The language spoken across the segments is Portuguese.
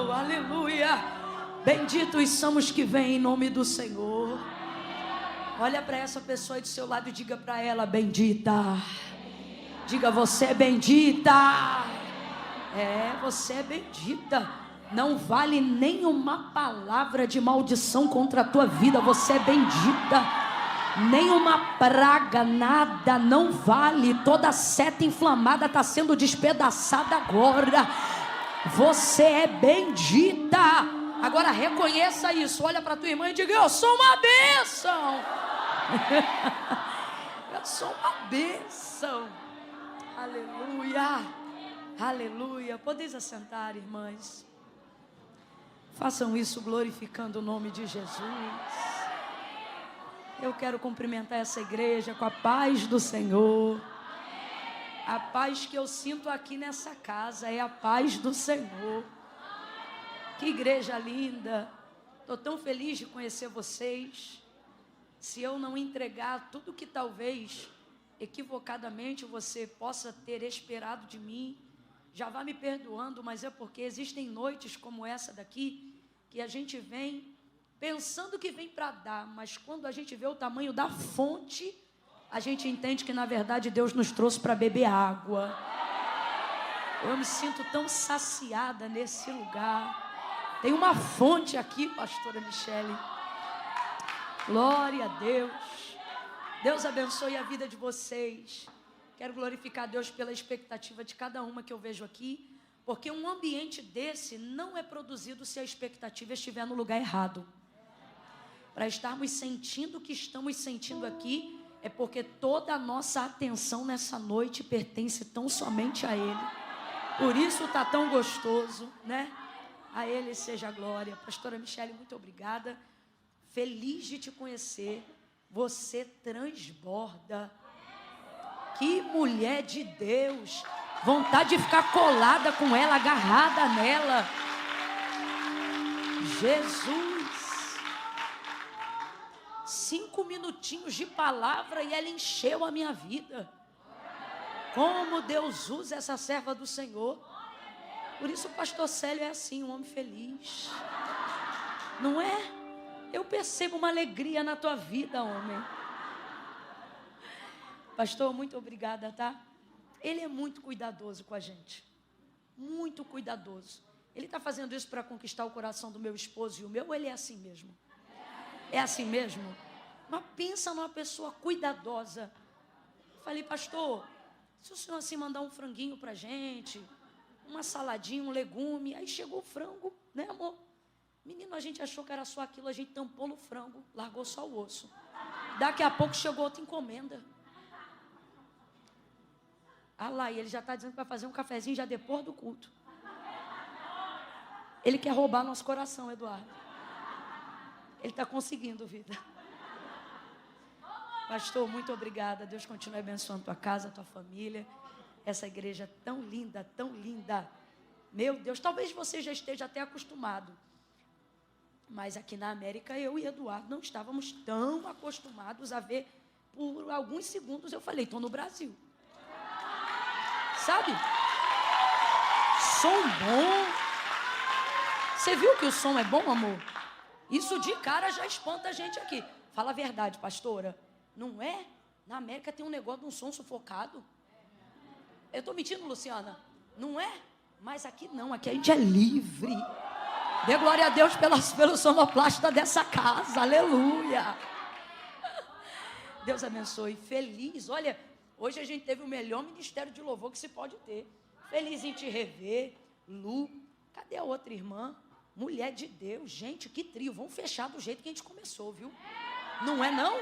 Oh, aleluia. Benditos somos que vêm em nome do Senhor. Olha para essa pessoa aí do seu lado e diga para ela: bendita. Diga: você é bendita. Você é bendita. Não vale nenhuma palavra de maldição contra a tua vida. Você é bendita. Nenhuma praga, nada, não vale. Toda seta inflamada está sendo despedaçada agora. Você é bendita. Agora reconheça isso. Olha para tua irmã e diga: eu sou uma bênção. Eu sou uma bênção. Aleluia. Aleluia. Podeis assentar, irmãs. Façam isso glorificando o nome de Jesus. Eu quero cumprimentar essa igreja com a paz do Senhor. A paz que eu sinto aqui nessa casa é a paz do Senhor. Que igreja linda. Estou tão feliz de conhecer vocês. Se eu não entregar tudo que talvez equivocadamente você possa ter esperado de mim, já vá me perdoando, mas é porque existem noites como essa daqui, que a gente vem pensando que vem para dar, mas quando a gente vê o tamanho da fonte, a gente entende que na verdade Deus nos trouxe para beber água. Eu me sinto tão saciada nesse lugar. Tem uma fonte aqui, pastora Michele. Glória a Deus. Deus abençoe a vida de vocês. Quero glorificar a Deus pela expectativa de cada uma que eu vejo aqui, porque um ambiente desse não é produzido se a expectativa estiver no lugar errado. Para estarmos sentindo o que estamos sentindo aqui, é porque toda a nossa atenção nessa noite pertence tão somente a Ele. Por isso está tão gostoso, né? A Ele seja a glória. Pastora Michele, muito obrigada. Feliz de te conhecer. Você transborda. Que mulher de Deus. Vontade de ficar colada com ela, agarrada nela. Jesus. 5 minutinhos de palavra e ela encheu a minha vida. Como Deus usa essa serva do Senhor. Por isso o pastor Célio é assim, um homem feliz. Não é? Eu percebo uma alegria na tua vida, homem. Pastor, muito obrigada, tá? Ele é muito cuidadoso com a gente. Muito cuidadoso. Ele está fazendo isso para conquistar o coração do meu esposo e o meu, ou ele é assim mesmo? É assim mesmo? Mas pensa numa pessoa cuidadosa. Falei: pastor, se o senhor assim mandar um franguinho pra gente, uma saladinha, um legume, aí chegou o frango, né, amor? Menino, a gente achou que era só aquilo, a gente tampou no frango, largou só o osso. Daqui a pouco chegou outra encomenda. Ah lá, e ele já está dizendo que vai fazer um cafezinho já depois do culto. Ele quer roubar nosso coração, Eduardo. Ele está conseguindo, vida. Pastor, muito obrigada. Deus continue abençoando tua casa, tua família. Essa igreja tão linda, tão linda. Meu Deus, talvez você já esteja até acostumado. Mas aqui na América, eu e Eduardo não estávamos tão acostumados a ver. Por alguns segundos eu falei: estou no Brasil. Sabe? Som bom. Você viu que o som é bom, amor? Isso de cara já espanta a gente aqui. Fala a verdade, pastora. Não é? Na América tem um negócio de um som sufocado. Eu estou mentindo, Luciana? Não é? Mas aqui não, aqui a gente é livre. Dê glória a Deus pelo sonoplasta dessa casa. Aleluia. Deus abençoe. Feliz. Olha, hoje a gente teve o melhor ministério de louvor que se pode ter. Feliz em te rever. Lu, cadê a outra irmã? Mulher de Deus. Gente, que trio. Vamos fechar do jeito que a gente começou, viu? Não é não?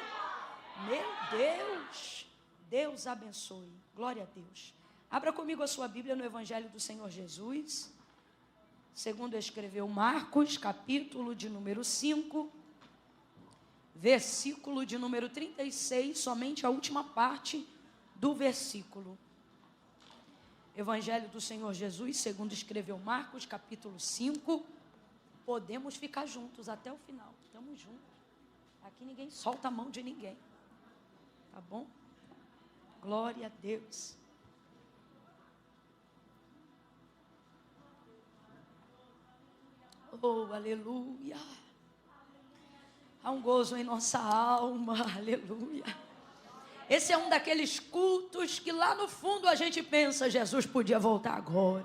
Meu Deus. Deus abençoe. Glória a Deus. Abra comigo a sua Bíblia no Evangelho do Senhor Jesus. Segundo escreveu Marcos, capítulo de número 5, versículo de número 36, somente a última parte do versículo. Evangelho do Senhor Jesus, segundo escreveu Marcos, capítulo 5. Podemos ficar juntos até o final. Estamos juntos. Aqui ninguém solta a mão de ninguém. Tá bom? Glória a Deus. Oh, aleluia. Há um gozo em nossa alma, aleluia. Esse é um daqueles cultos que lá no fundo a gente pensa, Jesus podia voltar agora.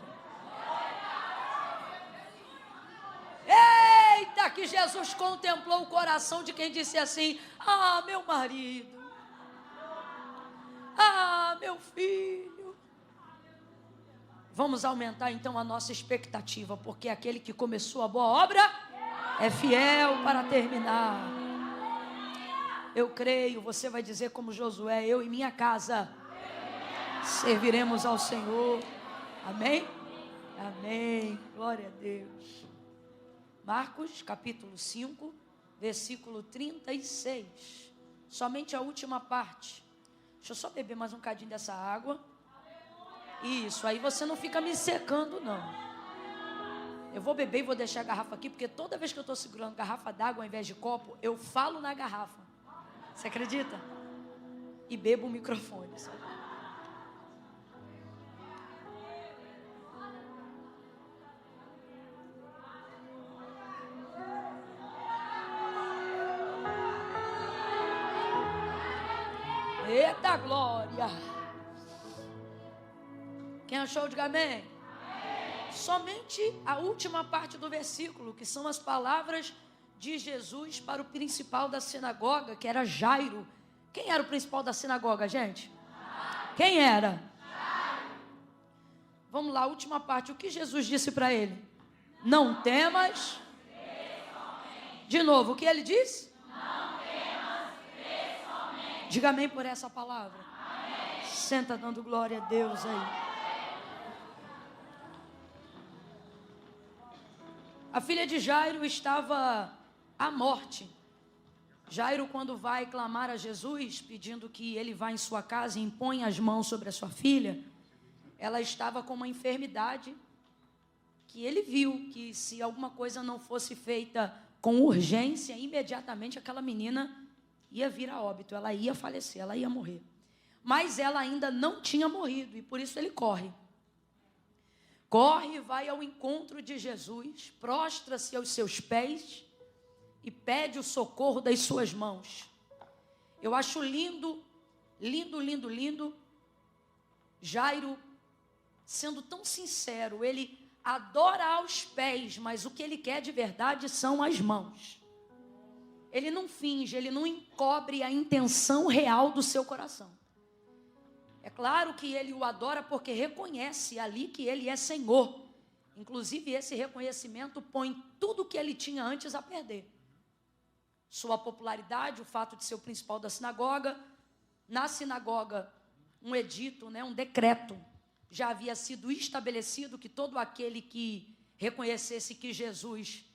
Eita, que Jesus contemplou o coração de quem disse assim: ah, meu marido, ah, meu filho. Vamos aumentar então a nossa expectativa, porque aquele que começou a boa obra é fiel para terminar. Eu creio, você vai dizer como Josué: eu e minha casa serviremos ao Senhor. Amém? Amém. Glória a Deus. Marcos capítulo 5, versículo 36. Somente a última parte. Deixa eu só beber mais um cadinho dessa água. Isso, aí você não fica me secando, não. Eu vou beber e vou deixar a garrafa aqui, porque toda vez que eu estou segurando garrafa d'água ao invés de copo, eu falo na garrafa. Você acredita? E bebo o microfone. Sabe? Eita glória! Quem achou, diga amém. Somente a última parte do versículo, que são as palavras de Jesus para o principal da sinagoga, que era Jairo. Quem era o principal da sinagoga, gente? Quem era? Vamos lá, a última parte. O que Jesus disse para ele? Não temas. De novo, o que ele disse? Não temas. Diga amém por essa palavra. Amém. Senta dando glória a Deus aí. A filha de Jairo estava à morte. Jairo, quando vai clamar a Jesus, pedindo que ele vá em sua casa e imponha as mãos sobre a sua filha, ela estava com uma enfermidade que ele viu que se alguma coisa não fosse feita com urgência, imediatamente aquela menina ia vir a óbito, ela ia falecer, ela ia morrer. Mas ela ainda não tinha morrido e por isso ele corre. Corre, vai ao encontro de Jesus, prostra-se aos seus pés e pede o socorro das suas mãos. Eu acho lindo, lindo, lindo, lindo, Jairo sendo tão sincero. Ele adora aos pés, mas o que ele quer de verdade são as mãos. Ele não finge, ele não encobre a intenção real do seu coração. É claro que ele o adora porque reconhece ali que ele é Senhor. Inclusive, esse reconhecimento põe tudo que ele tinha antes a perder. Sua popularidade, o fato de ser o principal da sinagoga. Na sinagoga, um edito, um decreto, já havia sido estabelecido que todo aquele que reconhecesse que Jesus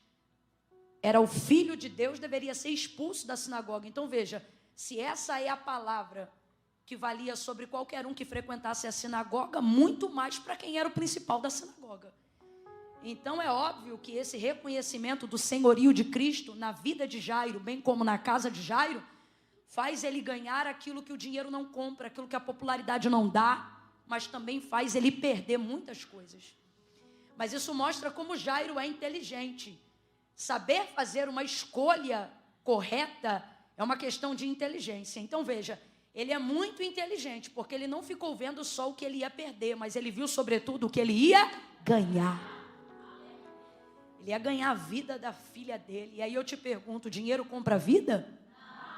era o Filho de Deus deveria ser expulso da sinagoga. Então, veja, se essa é a palavra que valia sobre qualquer um que frequentasse a sinagoga, muito mais para quem era o principal da sinagoga. Então é óbvio que esse reconhecimento do senhorio de Cristo na vida de Jairo, bem como na casa de Jairo, faz ele ganhar aquilo que o dinheiro não compra, aquilo que a popularidade não dá, mas também faz ele perder muitas coisas. Mas isso mostra como Jairo é inteligente. Saber fazer uma escolha correta é uma questão de inteligência. Então veja, ele é muito inteligente, porque ele não ficou vendo só o que ele ia perder, mas ele viu sobretudo o que ele ia ganhar. Ele ia ganhar a vida da filha dele. E aí eu te pergunto, dinheiro compra vida?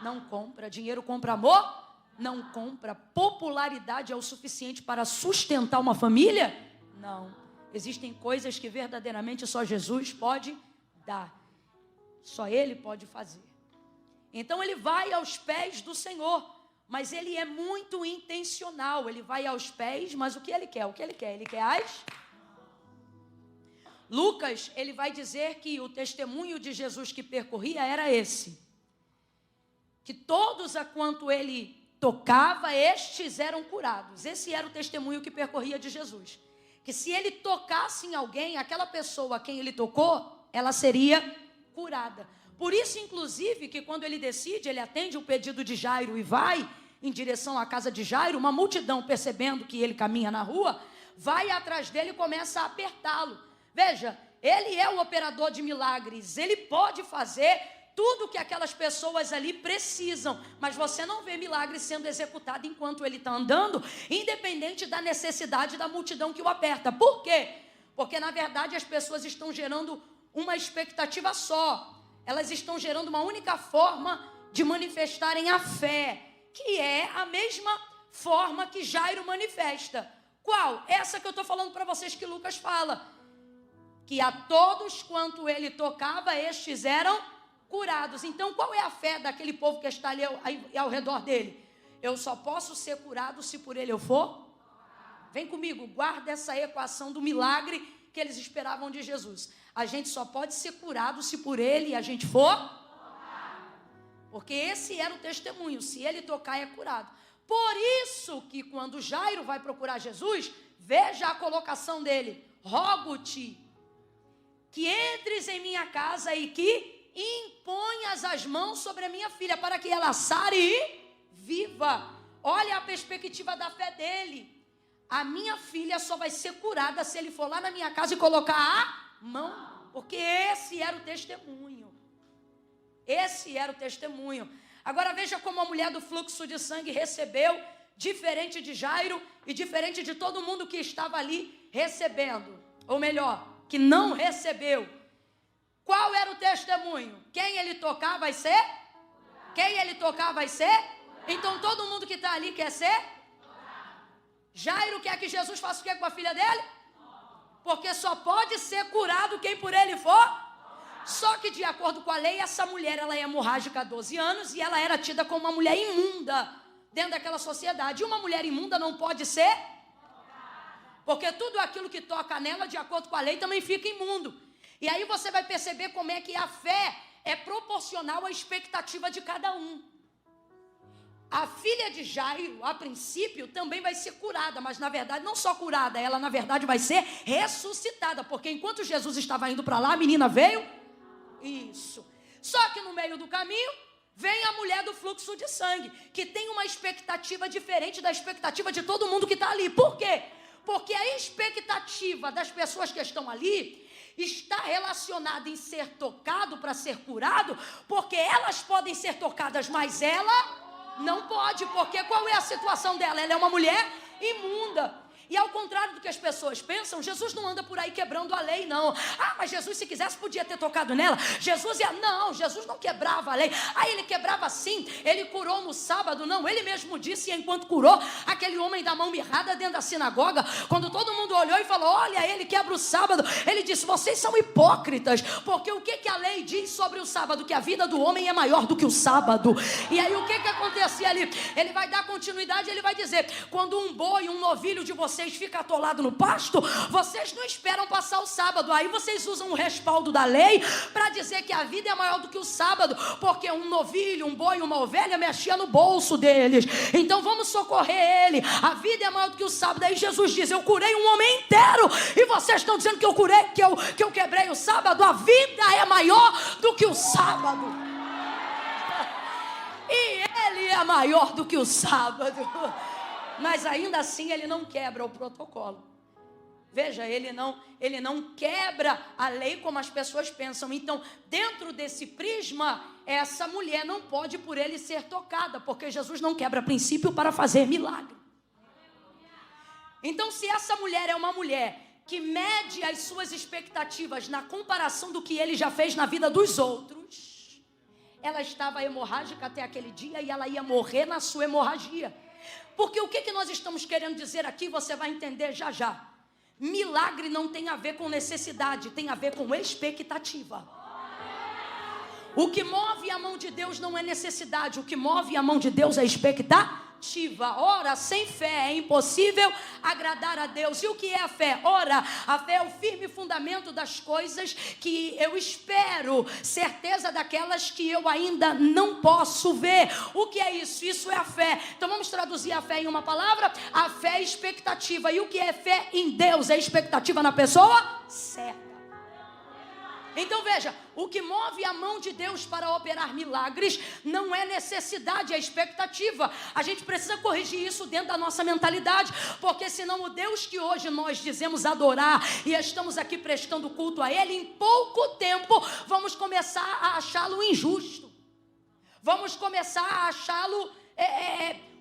Não compra. Dinheiro compra amor? Não compra. Popularidade é o suficiente para sustentar uma família? Não. Existem coisas que verdadeiramente só Jesus pode dar. Só Ele pode fazer. Então ele vai aos pés do Senhor. Mas ele é muito intencional. Ele vai aos pés, mas o que ele quer? O que ele quer? Ele quer as... Lucas, ele vai dizer que o testemunho de Jesus que percorria era esse. Que todos a quanto ele tocava, estes eram curados. Esse era o testemunho que percorria de Jesus. Que se ele tocasse em alguém, aquela pessoa a quem ele tocou, ela seria curada. Por isso, inclusive, que quando ele decide, ele atende o pedido de Jairo e vai em direção à casa de Jairo, uma multidão, percebendo que ele caminha na rua, vai atrás dele e começa a apertá-lo. Veja, Ele é o operador de milagres. Ele pode fazer tudo que aquelas pessoas ali precisam, mas você não vê milagre sendo executado enquanto ele está andando, independente da necessidade da multidão que o aperta. Por quê? Porque na verdade as pessoas estão gerando uma expectativa só. Elas estão gerando uma única forma de manifestarem a fé, que é a mesma forma que Jairo manifesta. Qual? Essa que eu estou falando para vocês que Lucas fala. Que a todos quanto ele tocava, estes eram curados. Então, qual é a fé daquele povo que está ali ao redor dele? Eu só posso ser curado se por ele eu for? Vem comigo, guarda essa equação do milagre que eles esperavam de Jesus. A gente só pode ser curado se por ele a gente for? Porque esse era o testemunho, se ele tocar é curado. Por isso que quando Jairo vai procurar Jesus, veja a colocação dele: rogo-te que entres em minha casa e que imponhas as mãos sobre a minha filha, para que ela sare e viva. Olha a perspectiva da fé dele. A minha filha só vai ser curada se ele for lá na minha casa e colocar a mão, porque esse era o testemunho. Esse era o testemunho. Agora veja como a mulher do fluxo de sangue recebeu, diferente de Jairo e diferente de todo mundo que estava ali recebendo, ou melhor, que não recebeu. Qual era o testemunho? Quem ele tocar vai ser? Quem ele tocar vai ser? Então todo mundo que está ali quer ser? Jairo quer que Jesus faça o que com a filha dele? Porque só pode ser curado quem por ele for. Só que de acordo com a lei, essa mulher ela é hemorrágica há 12 anos e ela era tida como uma mulher imunda dentro daquela sociedade. E uma mulher imunda não pode ser? Porque tudo aquilo que toca nela, de acordo com a lei, também fica imundo. E aí você vai perceber como é que a fé é proporcional à expectativa de cada um. A filha de Jairo, a princípio, também vai ser curada, mas na verdade não só curada, ela na verdade vai ser ressuscitada, porque enquanto Jesus estava indo para lá, a menina veio. Isso. Só que no meio do caminho, vem a mulher do fluxo de sangue, que tem uma expectativa diferente da expectativa de todo mundo que está ali. Por quê? Porque a expectativa das pessoas que estão ali está relacionada em ser tocado para ser curado, porque elas podem ser tocadas, mas ela não pode, porque qual é a situação dela? Ela é uma mulher imunda. E ao contrário do que as pessoas pensam, Jesus não anda por aí quebrando a lei, não. Ah, mas Jesus, se quisesse, podia ter tocado nela. Jesus ia... Não, Jesus não quebrava a lei. Ah, ele quebrava sim. Ele curou no sábado. Não, ele mesmo disse, enquanto curou aquele homem da mão mirrada dentro da sinagoga, quando todo mundo olhou e falou, olha, ele quebra o sábado. Ele disse, vocês são hipócritas, porque o que a lei diz sobre o sábado? Que a vida do homem é maior do que o sábado. E aí o que acontecia ali? Ele vai dar continuidade, ele vai dizer, quando um boi, um novilho de vocês fica atolado no pasto, vocês não esperam passar o sábado, aí vocês usam o respaldo da lei para dizer que a vida é maior do que o sábado, porque um novilho, um boi, uma ovelha mexia no bolso deles, então vamos socorrer ele, a vida é maior do que o sábado. Aí Jesus diz, eu curei um homem inteiro, e vocês estão dizendo que eu curei, que eu quebrei o sábado. A vida é maior do que o sábado, e ele é maior do que o sábado. Mas ainda assim ele não quebra o protocolo. Veja, ele não quebra a lei como as pessoas pensam. Então, dentro desse prisma, essa mulher não pode por ele ser tocada, porque Jesus não quebra princípio para fazer milagre. Então, se essa mulher é uma mulher que mede as suas expectativas na comparação do que ele já fez na vida dos outros, ela estava hemorrágica até aquele dia e ela ia morrer na sua hemorragia. Porque o que nós estamos querendo dizer aqui, você vai entender já já. Milagre não tem a ver com necessidade, tem a ver com expectativa. O que move a mão de Deus não é necessidade, o que move a mão de Deus é expectativa. Ora, sem fé é impossível agradar a Deus. E o que é a fé? Ora, a fé é o firme fundamento das coisas que eu espero, certeza daquelas que eu ainda não posso ver. O que é isso? Isso é a fé. Então vamos traduzir a fé em uma palavra. A fé é expectativa. E o que é fé em Deus? É expectativa na pessoa certa. Então veja, o que move a mão de Deus para operar milagres não é necessidade, é expectativa. A gente precisa corrigir isso dentro da nossa mentalidade, porque senão o Deus que hoje nós dizemos adorar e estamos aqui prestando culto a Ele, em pouco tempo vamos começar a achá-lo injusto. Vamos começar a achá-lo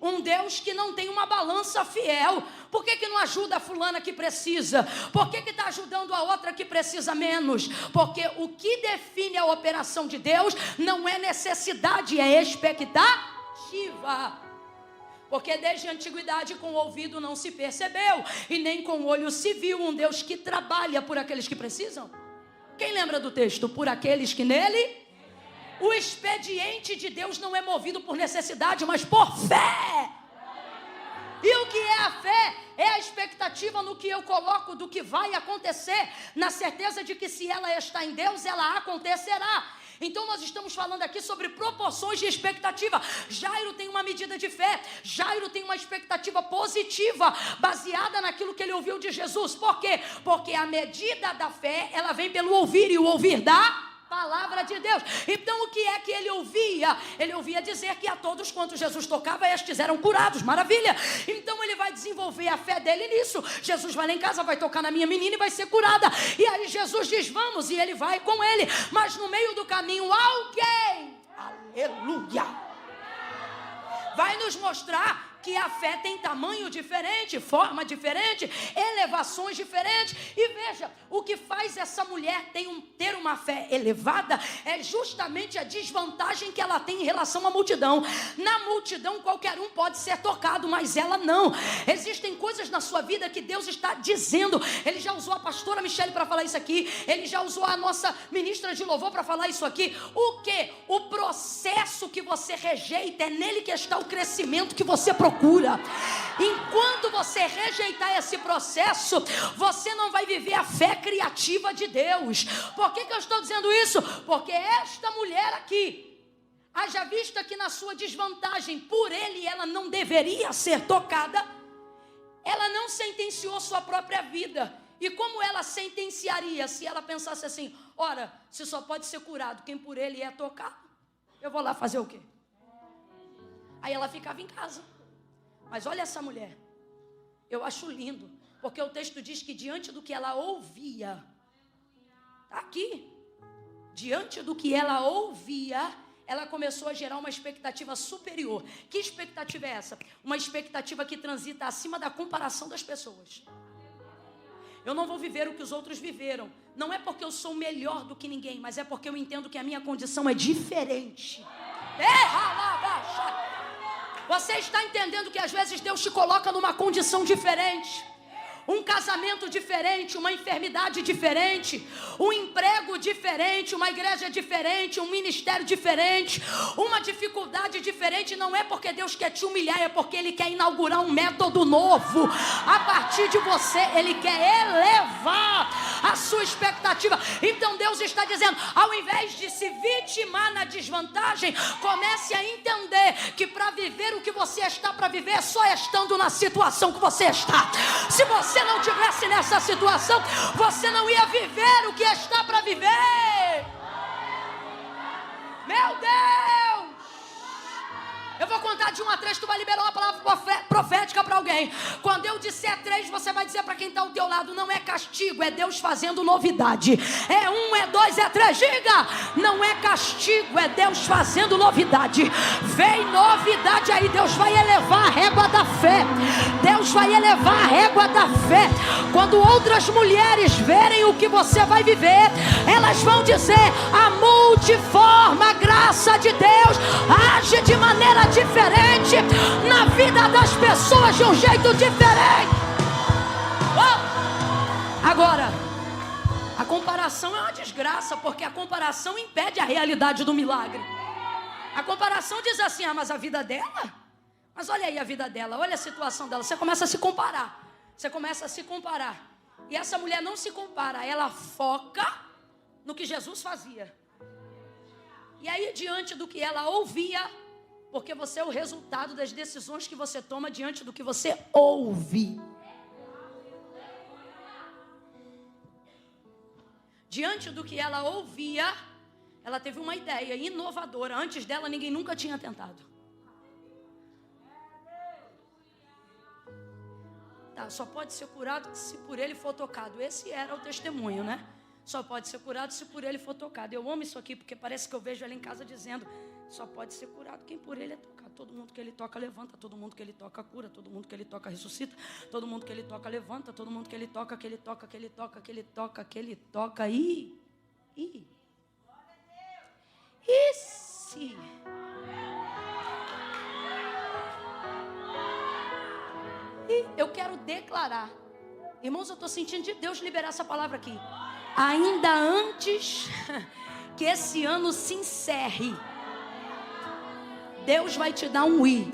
um Deus que não tem uma balança fiel. Por que não ajuda a fulana que precisa? Por que está ajudando a outra que precisa menos? Porque o que define a operação de Deus não é necessidade, é expectativa. Porque desde a antiguidade com o ouvido não se percebeu e nem com o olho se viu um Deus que trabalha por aqueles que precisam. Quem lembra do texto? Por aqueles que nele... O expediente de Deus não é movido por necessidade, mas por fé. E o que é a fé? É a expectativa no que eu coloco do que vai acontecer, na certeza de que se ela está em Deus, ela acontecerá. Então nós estamos falando aqui sobre proporções de expectativa. Jairo tem uma medida de fé. Jairo tem uma expectativa positiva, baseada naquilo que ele ouviu de Jesus. Por quê? Porque a medida da fé, ela vem pelo ouvir, e o ouvir da palavra de Deus. Então o que é que ele ouvia? Ele ouvia dizer que a todos quantos Jesus tocava, estes eram curados. Maravilha! Então ele vai desenvolver a fé dele nisso. Jesus vai lá em casa, vai tocar na minha menina e vai ser curada. E aí Jesus diz, vamos, e ele vai com ele. Mas no meio do caminho, alguém, aleluia, vai nos mostrar que a fé tem tamanho diferente, forma diferente, elevações diferentes. E veja, o que faz essa mulher ter uma fé elevada é justamente a desvantagem que ela tem em relação à multidão. Na multidão qualquer um pode ser tocado, mas ela não. Existem coisas na sua vida que Deus está dizendo. Ele já usou a pastora Michele para falar isso aqui. Ele já usou a nossa ministra de louvor para falar isso aqui. O que? O processo que você rejeita, é nele que está o crescimento que você procura. Enquanto você rejeitar esse processo, você não vai viver a fé criativa de Deus. Por que eu estou dizendo isso? Porque esta mulher aqui, haja vista que na sua desvantagem, por ele ela não deveria ser tocada, ela não sentenciou sua própria vida. E como ela sentenciaria se ela pensasse assim, ora, se só pode ser curado quem por ele é tocado, eu vou lá fazer o quê? Aí ela ficava em casa. Mas olha essa mulher, eu acho lindo, porque o texto diz que diante do que ela ouvia, está aqui, diante do que ela ouvia, ela começou a gerar uma expectativa superior. Que expectativa é essa? Uma expectativa que transita acima da comparação das pessoas. Eu não vou viver o que os outros viveram, não é porque eu sou melhor do que ninguém, mas é porque eu entendo que a minha condição é diferente. Você está entendendo que às vezes Deus te coloca numa condição diferente? Um casamento diferente, uma enfermidade diferente, um emprego diferente, uma igreja diferente, um ministério diferente, uma dificuldade diferente. Não é porque Deus quer te humilhar, é porque Ele quer inaugurar um método novo. A partir de você, Ele quer elevar a sua expectativa. Então Deus está dizendo, ao invés de se vitimar na desvantagem, comece a entender que para viver o que você está para viver, é só estando na situação que você está. Se você não estivesse nessa situação, você não ia viver o que está para viver. Meu Deus! Eu vou contar de 1 a 3, tu vai liberar uma palavra profética para alguém. Quando eu disser 3, você vai dizer para quem está ao teu lado, não é castigo, é Deus fazendo novidade. É 1, é 2, é 3, diga! Não é castigo, é Deus fazendo novidade. Vem novidade aí, Deus vai elevar a régua da fé. Deus vai elevar a régua da fé. Quando outras mulheres verem o que você vai viver, elas vão dizer, a multiforme graça de Deus age de maneira diferente na vida das pessoas, de um jeito diferente. Agora, a comparação é uma desgraça, porque a comparação impede a realidade do milagre. A comparação diz assim, mas a vida dela? Mas olha aí a vida dela, olha a situação dela. Você começa a se comparar. Você começa a se comparar. E essa mulher não se compara, ela foca no que Jesus fazia. E aí, diante do que ela ouvia, porque você é o resultado das decisões que você toma diante do que você ouve. Diante do que ela ouvia, ela teve uma ideia inovadora. Antes dela, ninguém nunca tinha tentado. Tá, só pode ser curado se por ele for tocado. Esse era o testemunho, né? Só pode ser curado se por ele for tocado. Eu amo isso aqui, porque parece que eu vejo ela em casa dizendo: só pode ser curado quem por ele é tocado. Todo mundo que ele toca, levanta. Todo mundo que ele toca, cura. Todo mundo que ele toca, ressuscita. Todo mundo que ele toca, levanta. Todo mundo que ele toca, que ele toca, que ele toca, que ele toca, que ele toca. E se... E eu quero declarar, irmãos, eu estou sentindo de Deus liberar essa palavra aqui. Ainda antes que esse ano se encerre, Deus vai te dar um i.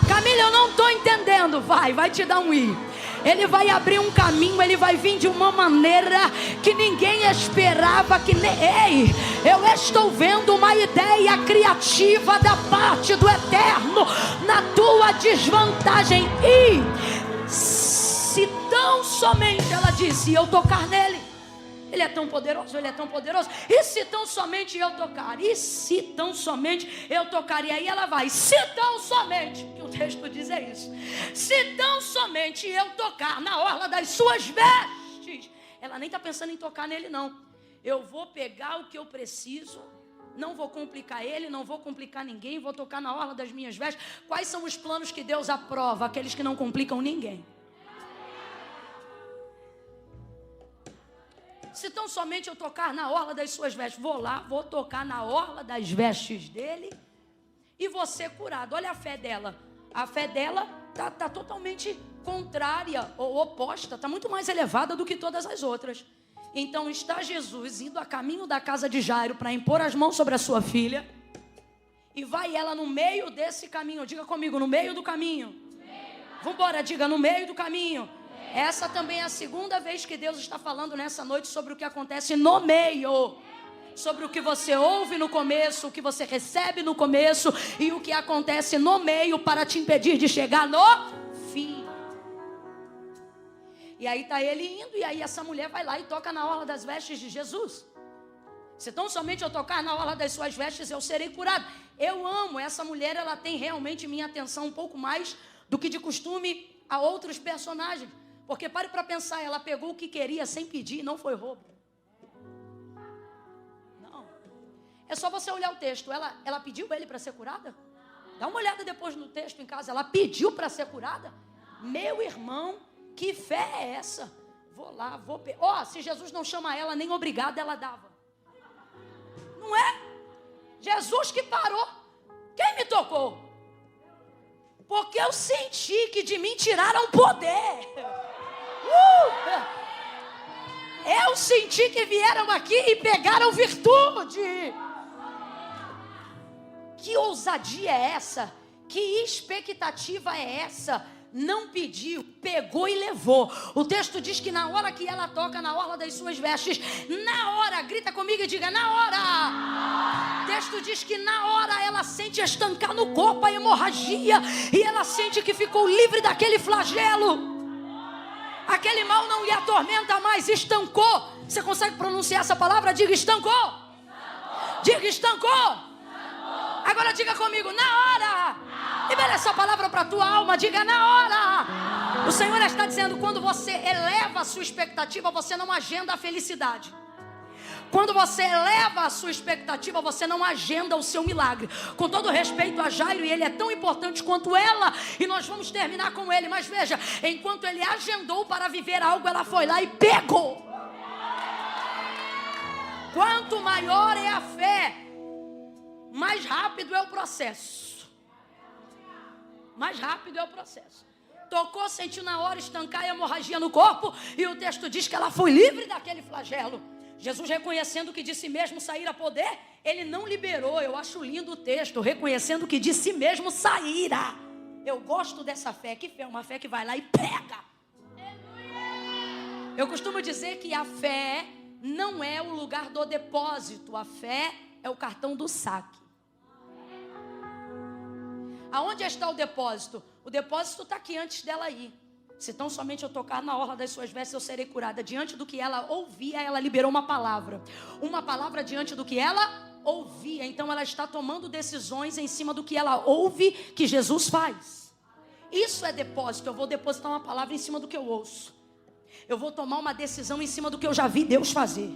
Camila, eu não estou entendendo. Vai te dar um i. Ele vai abrir um caminho, ele vai vir de uma maneira que ninguém esperava. Ei, eu estou vendo uma ideia criativa da parte do Eterno na tua desvantagem. E se tão somente, ela disse, eu tocar nele, ele é tão poderoso, ele é tão poderoso. E se tão somente eu tocar? E se tão somente eu tocar? E aí ela vai, se tão somente, que o texto diz é isso. Se tão somente eu tocar na orla das suas vestes. Ela nem está pensando em tocar nele não. Eu vou pegar o que eu preciso, não vou complicar ele, não vou complicar ninguém, vou tocar na orla das minhas vestes. Quais são os planos que Deus aprova? Aqueles que não complicam ninguém. Se tão somente eu tocar na orla das suas vestes, vou lá, vou tocar na orla das vestes dele e vou ser curado. Olha a fé dela. A fé dela está totalmente contrária ou oposta, está muito mais elevada do que todas as outras. Então está Jesus indo a caminho da casa de Jairo para impor as mãos sobre a sua filha. E vai ela no meio desse caminho. Diga comigo, no meio do caminho. Vamos embora, diga, no meio do caminho. Essa também é a segunda vez que Deus está falando nessa noite sobre o que acontece no meio. Sobre o que você ouve no começo, o que você recebe no começo e o que acontece no meio para te impedir de chegar no fim. E aí está ele indo e aí essa mulher vai lá e toca na orla das vestes de Jesus. Se tão somente eu tocar na orla das suas vestes, eu serei curado. Eu amo essa mulher, ela tem realmente minha atenção um pouco mais do que de costume a outros personagens. Porque pare para pensar, ela pegou o que queria sem pedir, não foi roubo. Não. É só você olhar o texto. Ela pediu ele para ser curada? Dá uma olhada depois no texto em casa. Ela pediu para ser curada? Meu irmão, que fé é essa? Vou lá, vou... se Jesus não chama ela nem obrigada, ela dava. Não é? Jesus que parou. Quem me tocou? Porque eu senti que de mim tiraram poder. Eu senti que vieram aqui e pegaram virtude. Que ousadia é essa? Que expectativa é essa? Não pediu, pegou e levou. O texto diz que na hora que ela toca na orla das suas vestes, na hora, grita comigo e diga, na hora. O texto diz que na hora ela sente estancar no corpo a hemorragia e ela sente que ficou livre daquele flagelo. Aquele mal não lhe atormenta mais, estancou. Você consegue pronunciar essa palavra? Diga estancou. Diga estancou. Agora diga comigo, na hora. Libera essa palavra para a tua alma, diga na hora. O Senhor está dizendo, quando você eleva a sua expectativa, você não agenda a felicidade. Quando você eleva a sua expectativa, você não agenda o seu milagre. Com todo respeito a Jairo, e ele é tão importante quanto ela, e nós vamos terminar com ele. Mas veja, enquanto ele agendou para viver algo, ela foi lá e pegou. Quanto maior é a fé, mais rápido é o processo. Mais rápido é o processo. Tocou, sentiu na hora estancar a hemorragia no corpo, e o texto diz que ela foi livre daquele flagelo. Jesus, reconhecendo que de si mesmo saíra poder, ele não liberou. Eu acho lindo o texto, reconhecendo que de si mesmo saíra. Eu gosto dessa fé. Que fé? Uma fé que vai lá e pega. Eu costumo dizer que a fé não é o lugar do depósito. A fé é o cartão do saque. Aonde está o depósito? O depósito está aqui antes dela ir. Se tão somente eu tocar na orla das suas vestes, eu serei curada. Diante do que ela ouvia, ela liberou uma palavra. Uma palavra diante do que ela ouvia. Então ela está tomando decisões em cima do que ela ouve que Jesus faz. Isso é depósito. Eu vou depositar uma palavra em cima do que eu ouço. Eu vou tomar uma decisão em cima do que eu já vi Deus fazer.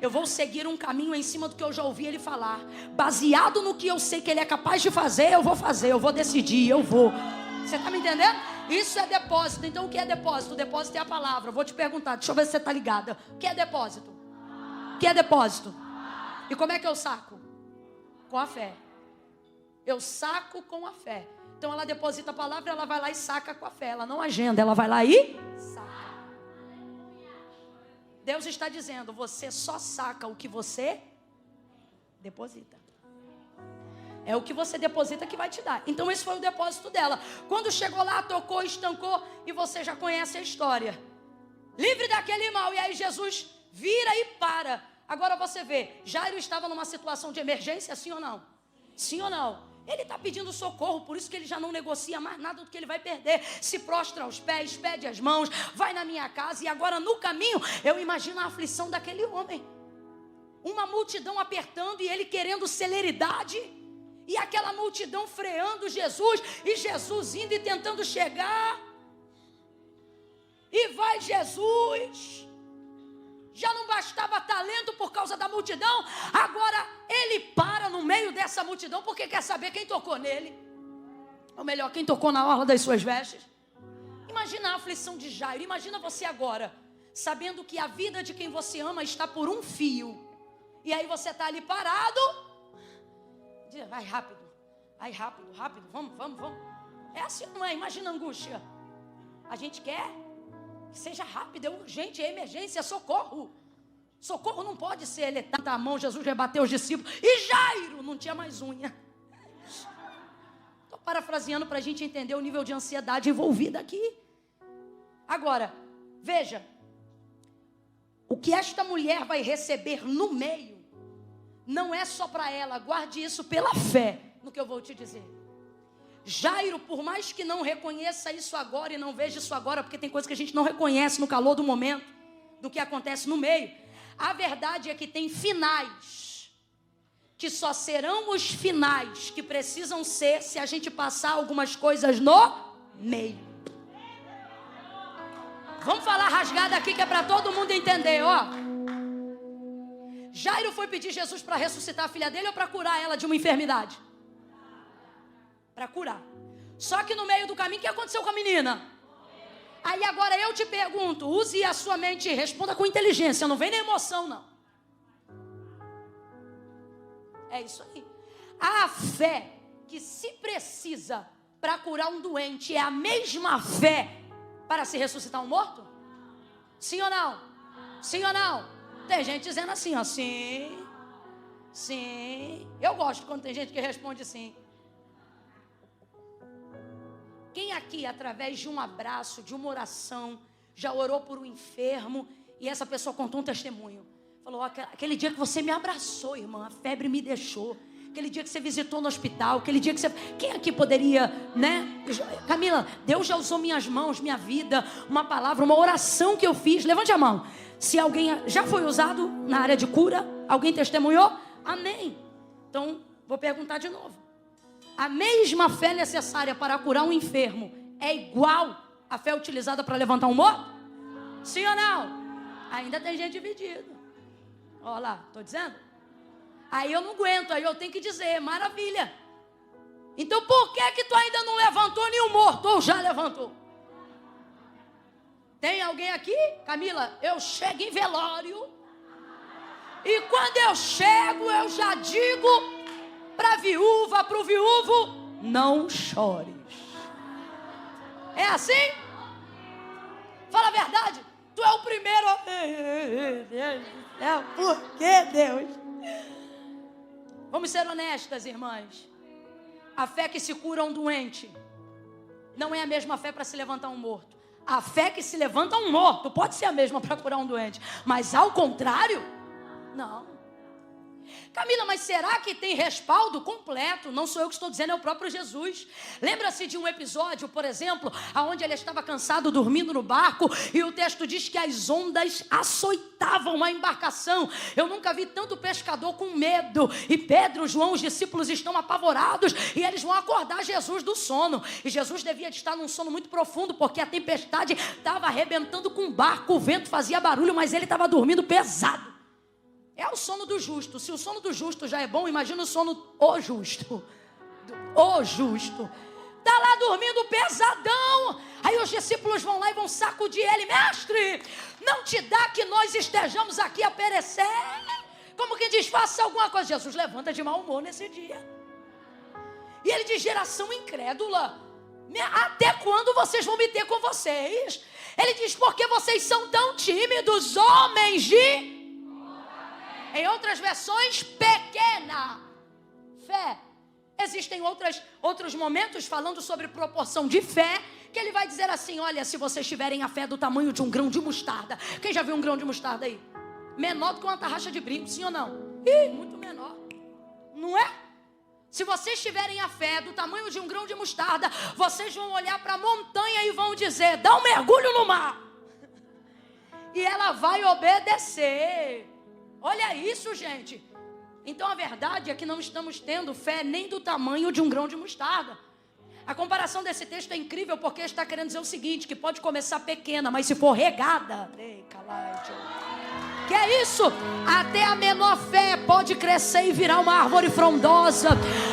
Eu vou seguir um caminho em cima do que eu já ouvi Ele falar. Baseado no que eu sei que Ele é capaz de fazer, eu vou fazer, eu vou decidir, eu vou. Você está me entendendo? Isso é depósito. Então o que é depósito? O depósito é a palavra. Eu vou te perguntar, deixa eu ver se você está ligada. O que é depósito? O que é depósito? E como é que eu saco? Com a fé. Eu saco com a fé. Então ela deposita a palavra, ela vai lá e saca com a fé. Ela não agenda, ela vai lá e saca. Deus está dizendo, você só saca o que você deposita. É o que você deposita que vai te dar. Então esse foi o depósito dela. Quando chegou lá, tocou, estancou, e você já conhece a história. Livre daquele mal. E aí Jesus vira e para. Agora você vê, Jairo estava numa situação de emergência, sim ou não? Sim ou não? Ele está pedindo socorro, por isso que ele já não negocia mais nada do que ele vai perder. Se prostra aos pés, pede as mãos, vai na minha casa. E agora no caminho, eu imagino a aflição daquele homem. Uma multidão apertando e ele querendo celeridade. E aquela multidão freando Jesus. E Jesus indo e tentando chegar. E vai Jesus. Já não bastava talento por causa da multidão. Agora ele para no meio dessa multidão porque quer saber quem tocou nele. Ou melhor, quem tocou na orla das suas vestes. Imagina a aflição de Jairo. Imagina você agora, sabendo que a vida de quem você ama está por um fio. E aí você está ali parado. Vai rápido. Vai rápido, rápido. Vamos. É assim, não é? Imagina a angústia. A gente quer que seja rápido, é urgente, é emergência, é socorro. Socorro não pode ser, ele tá a mão, Jesus rebateu os discípulos. E Jairo não tinha mais unha. Estou parafraseando para a gente entender o nível de ansiedade envolvida aqui. Agora, veja. O que esta mulher vai receber no meio, não é só para ela, guarde isso pela fé, no que eu vou te dizer. Jairo, por mais que não reconheça isso agora e não veja isso agora, porque tem coisas que a gente não reconhece no calor do momento, do que acontece no meio. A verdade é que tem finais, que só serão os finais que precisam ser se a gente passar algumas coisas no meio. Vamos falar rasgada aqui que é para todo mundo entender, ó. Jairo foi pedir Jesus para ressuscitar a filha dele ou para curar ela de uma enfermidade? Para curar. Só que no meio do caminho, o que aconteceu com a menina? Aí agora eu te pergunto, use a sua mente e responda com inteligência, não vem nem emoção não. É isso aí. A fé que se precisa para curar um doente é a mesma fé para se ressuscitar um morto? Sim ou não? Sim ou não? Tem gente dizendo assim, ó, sim. Eu gosto quando tem gente que responde sim. Quem aqui, através de um abraço, de uma oração, já orou por um enfermo e essa pessoa contou um testemunho? Falou, aquele dia que você me abraçou, irmã, a febre me deixou. Aquele dia que você visitou no hospital, aquele dia que você... Quem aqui poderia, né? Camila, Deus já usou minhas mãos, minha vida, uma palavra, uma oração que eu fiz. Levante a mão. Se alguém já foi usado na área de cura, alguém testemunhou? Amém. Então, vou perguntar de novo. A mesma fé necessária para curar um enfermo é igual à fé utilizada para levantar um morto? Sim ou não? Ainda tem gente dividida. Olha lá, estou dizendo? Aí eu não aguento, aí eu tenho que dizer, maravilha. Então por que tu ainda não levantou nenhum morto? Ou já levantou? Tem alguém aqui? Camila, eu chego em velório. E quando eu chego, eu já digo para a viúva, para o viúvo, não chores. É assim? Fala a verdade. Tu é o primeiro. Por que, Deus? Vamos ser honestas, irmãs. A fé que se cura um doente não é a mesma fé para se levantar um morto. A fé que se levanta um morto pode ser a mesma para curar um doente, mas ao contrário, não. Camila, mas será que tem respaldo completo? Não sou eu que estou dizendo, é o próprio Jesus. Lembra-se de um episódio, por exemplo, onde ele estava cansado dormindo no barco e o texto diz que as ondas açoitavam a embarcação. Eu nunca vi tanto pescador com medo. E Pedro, João, os discípulos estão apavorados e eles vão acordar Jesus do sono. E Jesus devia estar num sono muito profundo porque a tempestade estava arrebentando com o barco, o vento fazia barulho, mas ele estava dormindo pesado. É o sono do justo. Se o sono do justo já é bom, imagina o sono do justo. O justo. Está lá dormindo pesadão. Aí os discípulos vão lá e vão sacudir ele. Mestre, não te dá que nós estejamos aqui a perecer? Como quem diz, faça alguma coisa. Jesus levanta de mau humor nesse dia. E ele diz, geração incrédula, até quando vocês vão me ter com vocês? Ele diz, porque vocês são tão tímidos, homens de... Em outras versões, pequena fé. Existem outros momentos falando sobre proporção de fé, que ele vai dizer assim, olha, se vocês tiverem a fé do tamanho de um grão de mostarda. Quem já viu um grão de mostarda aí? Menor do que uma tarraxa de brinco, sim ou não? Ih, muito menor. Não é? Se vocês tiverem a fé do tamanho de um grão de mostarda, vocês vão olhar para a montanha e vão dizer, dá um mergulho no mar. E ela vai obedecer. Olha isso, gente. Então a verdade é que não estamos tendo fé nem do tamanho de um grão de mostarda. A comparação desse texto é incrível porque está querendo dizer o seguinte, que pode começar pequena, mas se for regada, que é isso? Até a menor fé pode crescer e virar uma árvore frondosa.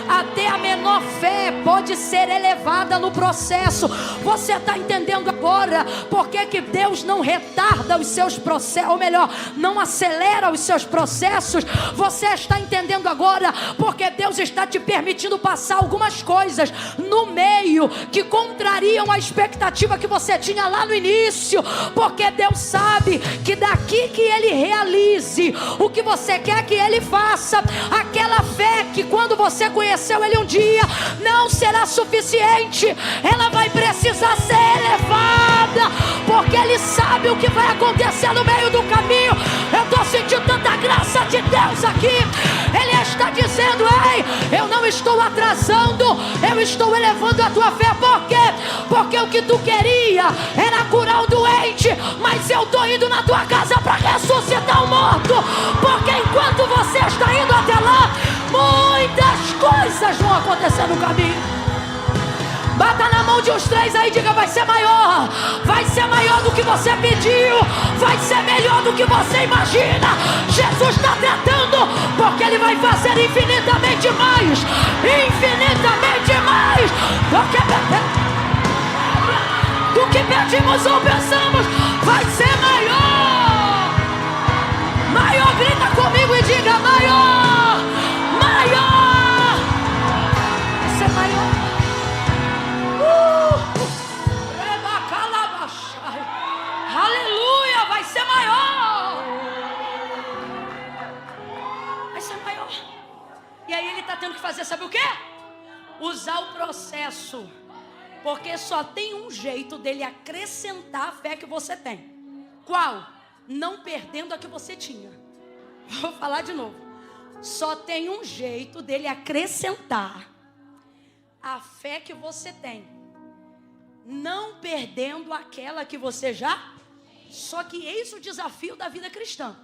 Até a menor fé pode ser elevada no processo. Você está entendendo agora por que Deus não retarda os seus processos, ou melhor, não acelera os seus processos? Você está entendendo agora porque Deus está te permitindo passar algumas coisas no meio que contrariam a expectativa que você tinha lá no início, porque Deus sabe que daqui que Ele realize o que você quer que Ele faça, aquela fé que quando você conheceu Ele um dia não será suficiente, ela vai precisar ser elevada, porque Ele sabe o que vai acontecer no meio do caminho. Eu estou sentindo tanta graça de Deus aqui. Ele está dizendo, ei, eu não estou atrasando, eu estou elevando a tua fé. Por quê? Porque o que tu queria era curar o doente, mas eu estou indo na tua casa para ressuscitar o morto, porque enquanto você está indo até lá, muitas coisas vão acontecer no caminho. Bata na mão de uns 3 aí e diga, vai ser maior do que você pediu, vai ser melhor do que você imagina. Jesus está tratando, porque Ele vai fazer infinitamente mais do que pedimos ou pensamos. Vai ser maior, grita comigo e diga, maior, vai ser maior. Aleluia, vai ser maior. Vai ser maior. E aí Ele está tendo que fazer, sabe o quê? Usar o processo. Porque só tem um jeito dele acrescentar a fé que você tem. Qual? Não perdendo a que você tinha. Vou falar de novo. Só tem um jeito dele acrescentar a fé que você tem, não perdendo aquela que você já. Só que eis o desafio da vida cristã.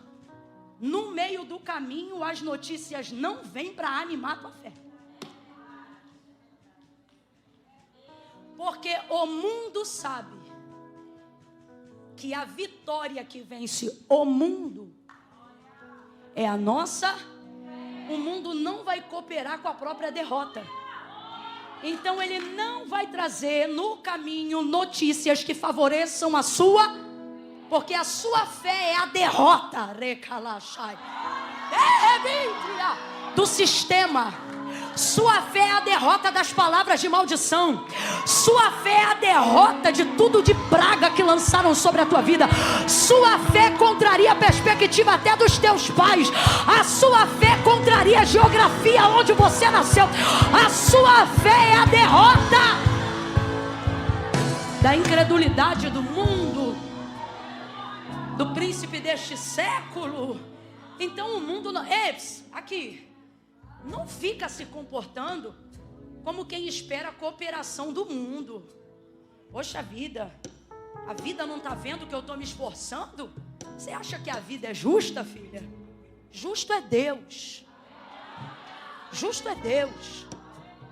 No meio do caminho, as notícias não vêm para animar a tua fé. Porque o mundo sabe que a vitória que vence o mundo é a nossa. O mundo não vai cooperar com a própria derrota. Então ele não vai trazer no caminho notícias que favoreçam a sua, porque a sua fé é a derrota do sistema. Sua fé é a derrota das palavras de maldição. Sua fé é a derrota de tudo de praga que lançaram sobre a tua vida. Sua fé contraria a perspectiva até dos teus pais. A sua fé contraria a geografia onde você nasceu. A sua fé é a derrota da incredulidade do mundo, do príncipe deste século. Então o mundo não... aqui. Não fica se comportando como quem espera a cooperação do mundo. Poxa vida, a vida não está vendo que eu estou me esforçando? Você acha que a vida é justa, filha? Justo é Deus. Justo é Deus.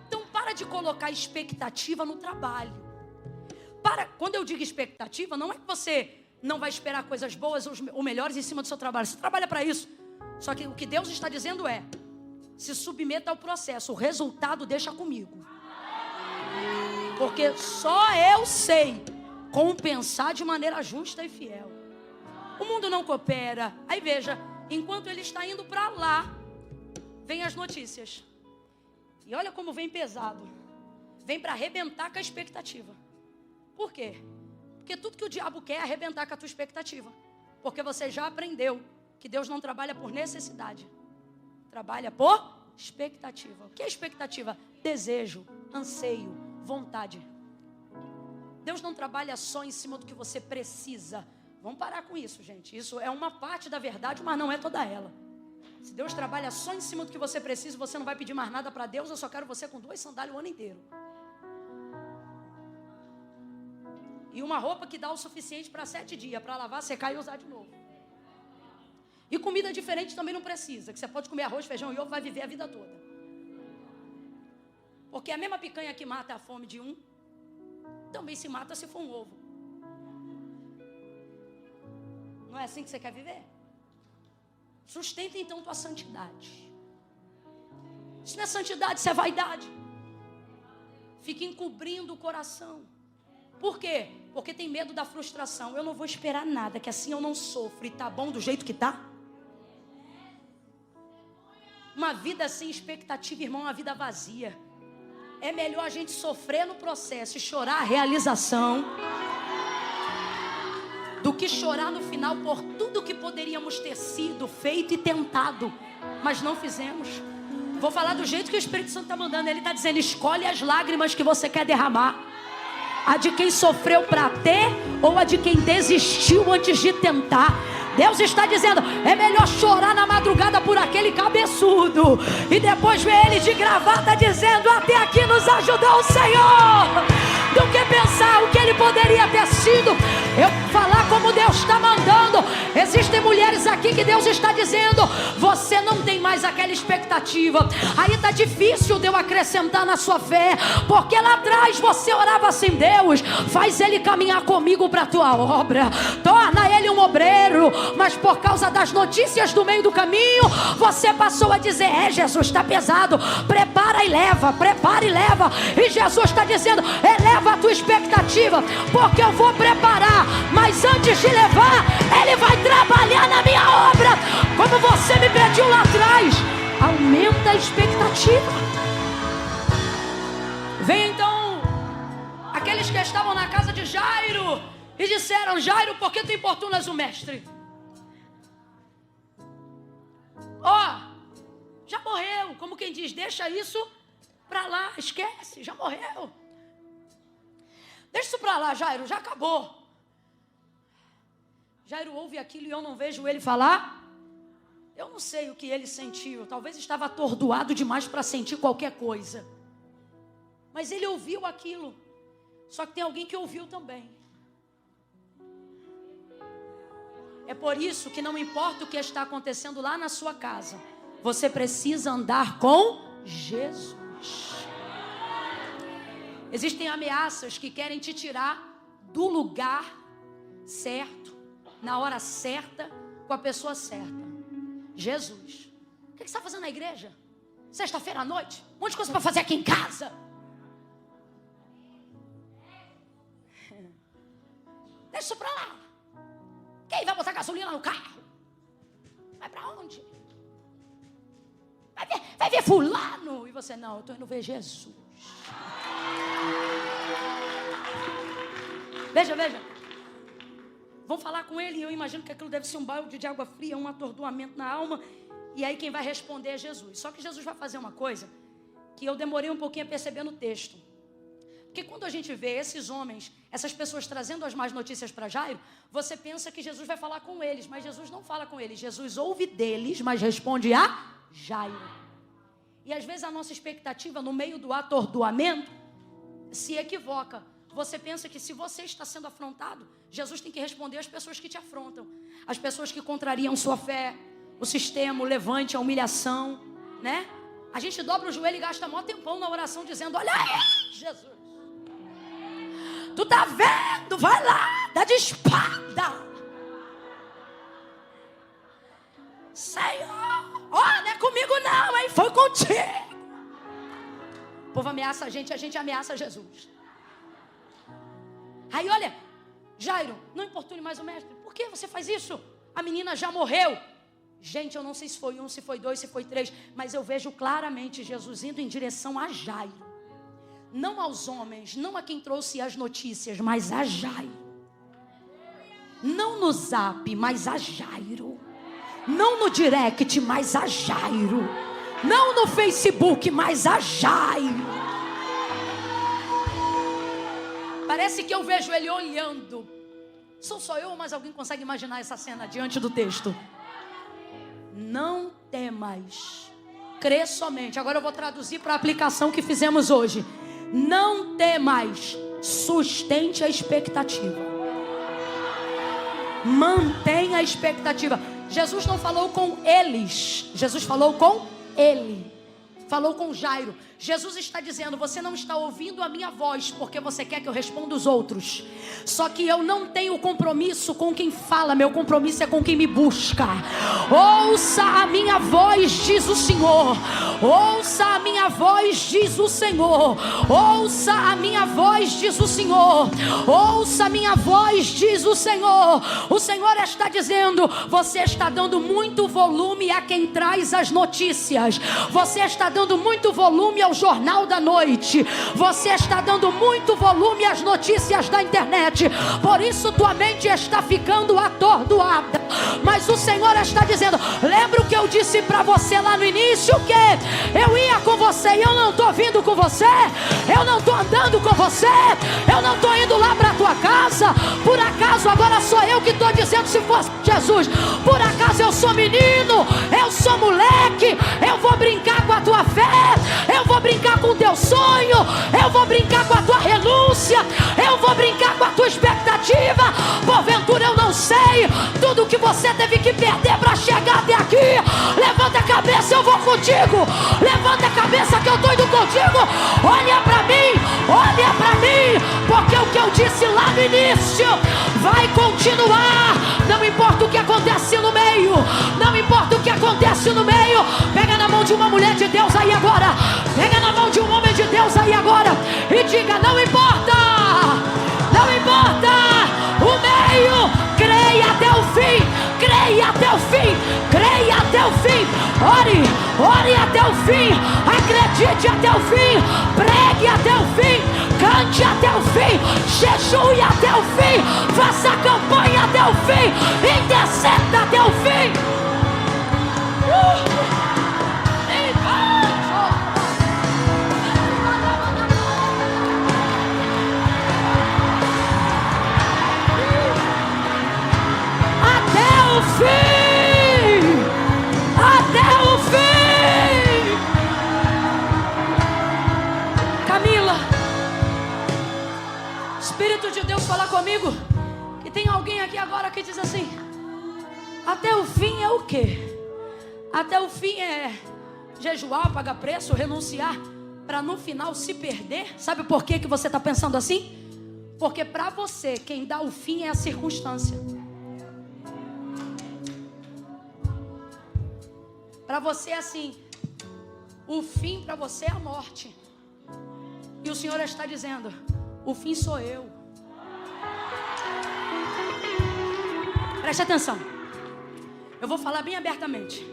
Então para de colocar expectativa no trabalho. Quando eu digo expectativa, não é que você não vai esperar coisas boas ou melhores em cima do seu trabalho. Você trabalha para isso. Só que o que Deus está dizendo é: se submeta ao processo, o resultado deixa comigo. Porque só eu sei compensar de maneira justa e fiel. O mundo não coopera. Aí veja, enquanto ele está indo para lá, vem as notícias. E olha como vem pesado. Vem para arrebentar com a expectativa. Por quê? Porque tudo que o diabo quer é arrebentar com a tua expectativa. Porque você já aprendeu que Deus não trabalha por necessidade. Trabalha por expectativa. O que é expectativa? Desejo, anseio, vontade. Deus não trabalha só em cima do que você precisa. Vamos parar com isso, gente. Isso é uma parte da verdade, mas não é toda ela. Se Deus trabalha só em cima do que você precisa, você não vai pedir mais nada para Deus. Eu só quero você com 2 sandálias o ano inteiro. E uma roupa que dá o suficiente para 7 dias, para lavar, secar e usar de novo. E comida diferente também não precisa, que você pode comer arroz, feijão e ovo, vai viver a vida toda. Porque a mesma picanha que mata a fome de um, também se mata se for um ovo. Não é assim que você quer viver? Sustenta então tua santidade. Isso não é santidade, isso é vaidade. Fica encobrindo o coração. Por quê? Porque tem medo da frustração. Eu não vou esperar nada, que assim eu não sofro. E tá bom do jeito que tá? Uma vida sem expectativa, irmão, é uma vida vazia. É melhor a gente sofrer no processo e chorar a realização do que chorar no final por tudo que poderíamos ter sido, feito e tentado, mas não fizemos. Vou falar do jeito que o Espírito Santo está mandando. Ele está dizendo: escolhe as lágrimas que você quer derramar. A de quem sofreu para ter ou a de quem desistiu antes de tentar. Deus está dizendo: é melhor chorar na madrugada por aquele cabeçudo e depois ver ele de gravata dizendo: até aqui nos ajudou o Senhor, do que pensar o que ele poderia ter sido. Eu falar como Deus está mandando. Existem mulheres aqui que Deus está dizendo: você não tem mais aquela expectativa. Aí está difícil de eu acrescentar na sua fé, porque lá atrás você orava assim: Deus, faz ele caminhar comigo para a tua obra, torna ele um obreiro. Mas por causa das notícias do meio do caminho, você passou a dizer: Jesus, está pesado, prepara e leva, prepara e leva. E Jesus está dizendo: eleva a tua expectativa, porque eu vou preparar, mas antes de levar, ele vai trabalhar na minha obra, como você me pediu lá atrás. Aumenta a expectativa. Vem então aqueles que estavam na casa de Jairo e disseram: Jairo, por que tu importunas o mestre? Já morreu. Como quem diz, deixa isso pra lá, esquece, já morreu. Deixa isso pra lá, Jairo, já acabou. Jairo ouve aquilo e eu não vejo ele falar. Eu não sei o que ele sentiu. Talvez estava atordoado demais para sentir qualquer coisa. Mas ele ouviu aquilo. Só que tem alguém que ouviu também. É por isso que não importa o que está acontecendo lá na sua casa, você precisa andar com Jesus. Existem ameaças que querem te tirar do lugar certo, na hora certa, com a pessoa certa. Jesus. O que você está fazendo na igreja? Sexta-feira à noite? Um monte de coisa para fazer aqui em casa. Deixa isso para lá. Quem vai botar gasolina no carro? Vai para onde? Vai ver fulano. E você: não, eu estou indo ver Jesus. Veja. Vão falar com ele e eu imagino que aquilo deve ser um balde de água fria, um atordoamento na alma. E aí quem vai responder é Jesus. Só que Jesus vai fazer uma coisa que eu demorei um pouquinho a perceber no texto. Porque Porque quando a gente vê esses homens, essas pessoas trazendo as más notícias para Jairo, você pensa que Jesus vai falar com eles, mas Jesus não fala com eles. Jesus ouve deles, mas responde a Jairo. E às vezes a nossa expectativa no meio do atordoamento se equivoca. Você pensa que se você está sendo afrontado, Jesus tem que responder às pessoas que te afrontam, as pessoas que contrariam sua fé, o sistema, o levante, a humilhação, né? A gente dobra o joelho e gasta maior tempão na oração dizendo: olha aí, Jesus, tu tá vendo? Vai lá, dá de espada. Senhor, ó, não é comigo não, hein? Foi contigo. O povo ameaça a gente ameaça Jesus. Aí olha, Jairo, não importune mais o mestre. Por que você faz isso? A menina já morreu. Gente, eu não sei se foi 1, se foi 2, se foi 3, mas eu vejo claramente Jesus indo em direção a Jairo. Não aos homens, não a quem trouxe as notícias, mas a Jairo. Não no zap, mas a Jairo. Não no direct, mas a Jairo. Não no Facebook, mas a Jairo. Parece que eu vejo ele olhando. Sou só eu ou mais alguém consegue imaginar essa cena diante do texto? Não temas, crê somente. Agora eu vou traduzir para a aplicação que fizemos hoje. Não temas, sustente a expectativa. Mantenha a expectativa. Jesus não falou com eles, Jesus falou com ele. Falou com Jairo. Jesus está dizendo: você não está ouvindo a minha voz porque você quer que eu responda os outros. Só que eu não tenho compromisso com quem fala, meu compromisso é com quem me busca. Ouça a minha voz, diz o Senhor. Ouça a minha voz, diz o Senhor. Ouça a minha voz, diz o Senhor. Ouça a minha voz, diz o Senhor. O Senhor está dizendo: você está dando muito volume a quem traz as notícias. Você está dando muito volume ao jornal da noite. Você está dando muito volume às notícias da internet. Por isso tua mente está ficando atordoada. Mas o Senhor está dizendo: lembra o que eu disse para você lá no início? Que eu ia com você e eu não estou vindo com você. Eu não estou andando com você. Eu não estou indo lá para tua casa. Por acaso agora sou eu que estou dizendo, se fosse Jesus, por acaso eu sou menino, eu sou moleque, eu vou brincar com a tua fé, eu vou brincar com o teu sonho, eu vou brincar com a tua renúncia, eu vou brincar com a tua expectativa. Porventura eu não sei tudo que você teve que perder para chegar até aqui. Levanta a cabeça, eu vou contigo. Levanta a cabeça que eu estou indo contigo. Olha para mim, porque o que eu disse lá no início vai continuar. Não importa o que acontece no meio, não importa o que acontece no meio. Pega na mão de uma mulher de Deus aí agora, pega na mão de um homem de Deus aí agora e diga: não importa, não importa o meio, creia até o fim, creia até o fim, creia até o fim. Ore até o fim, acredite até o fim, pregue até o fim, cante até o fim, jejue até o fim, faça campanha até o fim, interceda até o fim. Até o fim! Até o fim! Camila, Espírito de Deus fala comigo que tem alguém aqui agora que diz assim: até o fim é o quê? Até o fim é jejuar, pagar preço, renunciar, para no final se perder. Sabe por que você está pensando assim? Porque para você, quem dá o fim é a circunstância. Para você é assim, o fim para você é a morte. E o Senhor está dizendo: o fim sou eu. Preste atenção. Eu vou falar bem abertamente.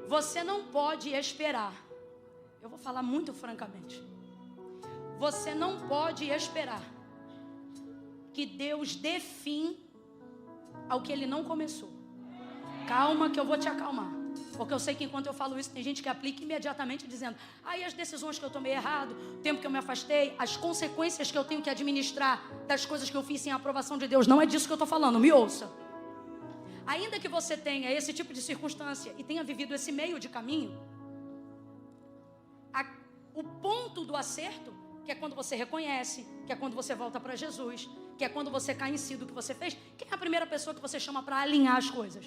Você não pode esperar. Eu vou falar muito francamente. Você não pode esperar que Deus dê fim ao que Ele não começou. Calma que eu vou te acalmar. Porque eu sei que enquanto eu falo isso, tem gente que aplica imediatamente dizendo: aí as decisões que eu tomei errado, o tempo que eu me afastei, as consequências que eu tenho que administrar das coisas que eu fiz sem a aprovação de Deus. Não é disso que eu estou falando, me ouça. Ainda que você tenha esse tipo de circunstância e tenha vivido esse meio de caminho, o ponto do acerto, que é quando você reconhece, que é quando você volta para Jesus, que é quando você cai em si do que você fez, quem é a primeira pessoa que você chama para alinhar as coisas?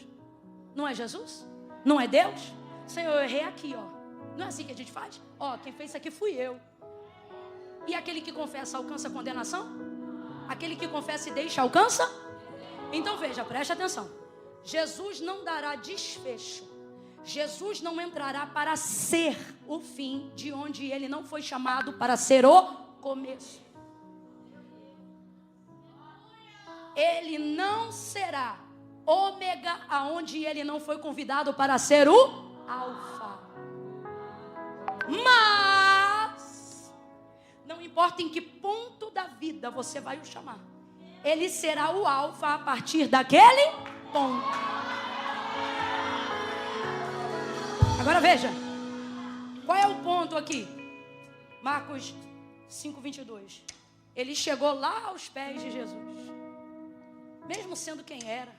Não é Jesus? Não é Deus? Senhor, eu errei aqui, ó. Não é assim que a gente faz? Ó, quem fez isso aqui fui eu. E aquele que confessa alcança condenação? Aquele que confessa e deixa alcança? Então veja, preste atenção. Jesus não dará desfecho. Jesus não entrará para ser o fim de onde ele não foi chamado para ser o começo. Ele não será ômega aonde ele não foi convidado para ser o alfa. Mas não importa em que ponto da vida você vai o chamar, ele será o alfa a partir daquele ponto. Agora veja, qual é o ponto aqui? Marcos 5:22. Ele chegou lá aos pés de Jesus, mesmo sendo quem era.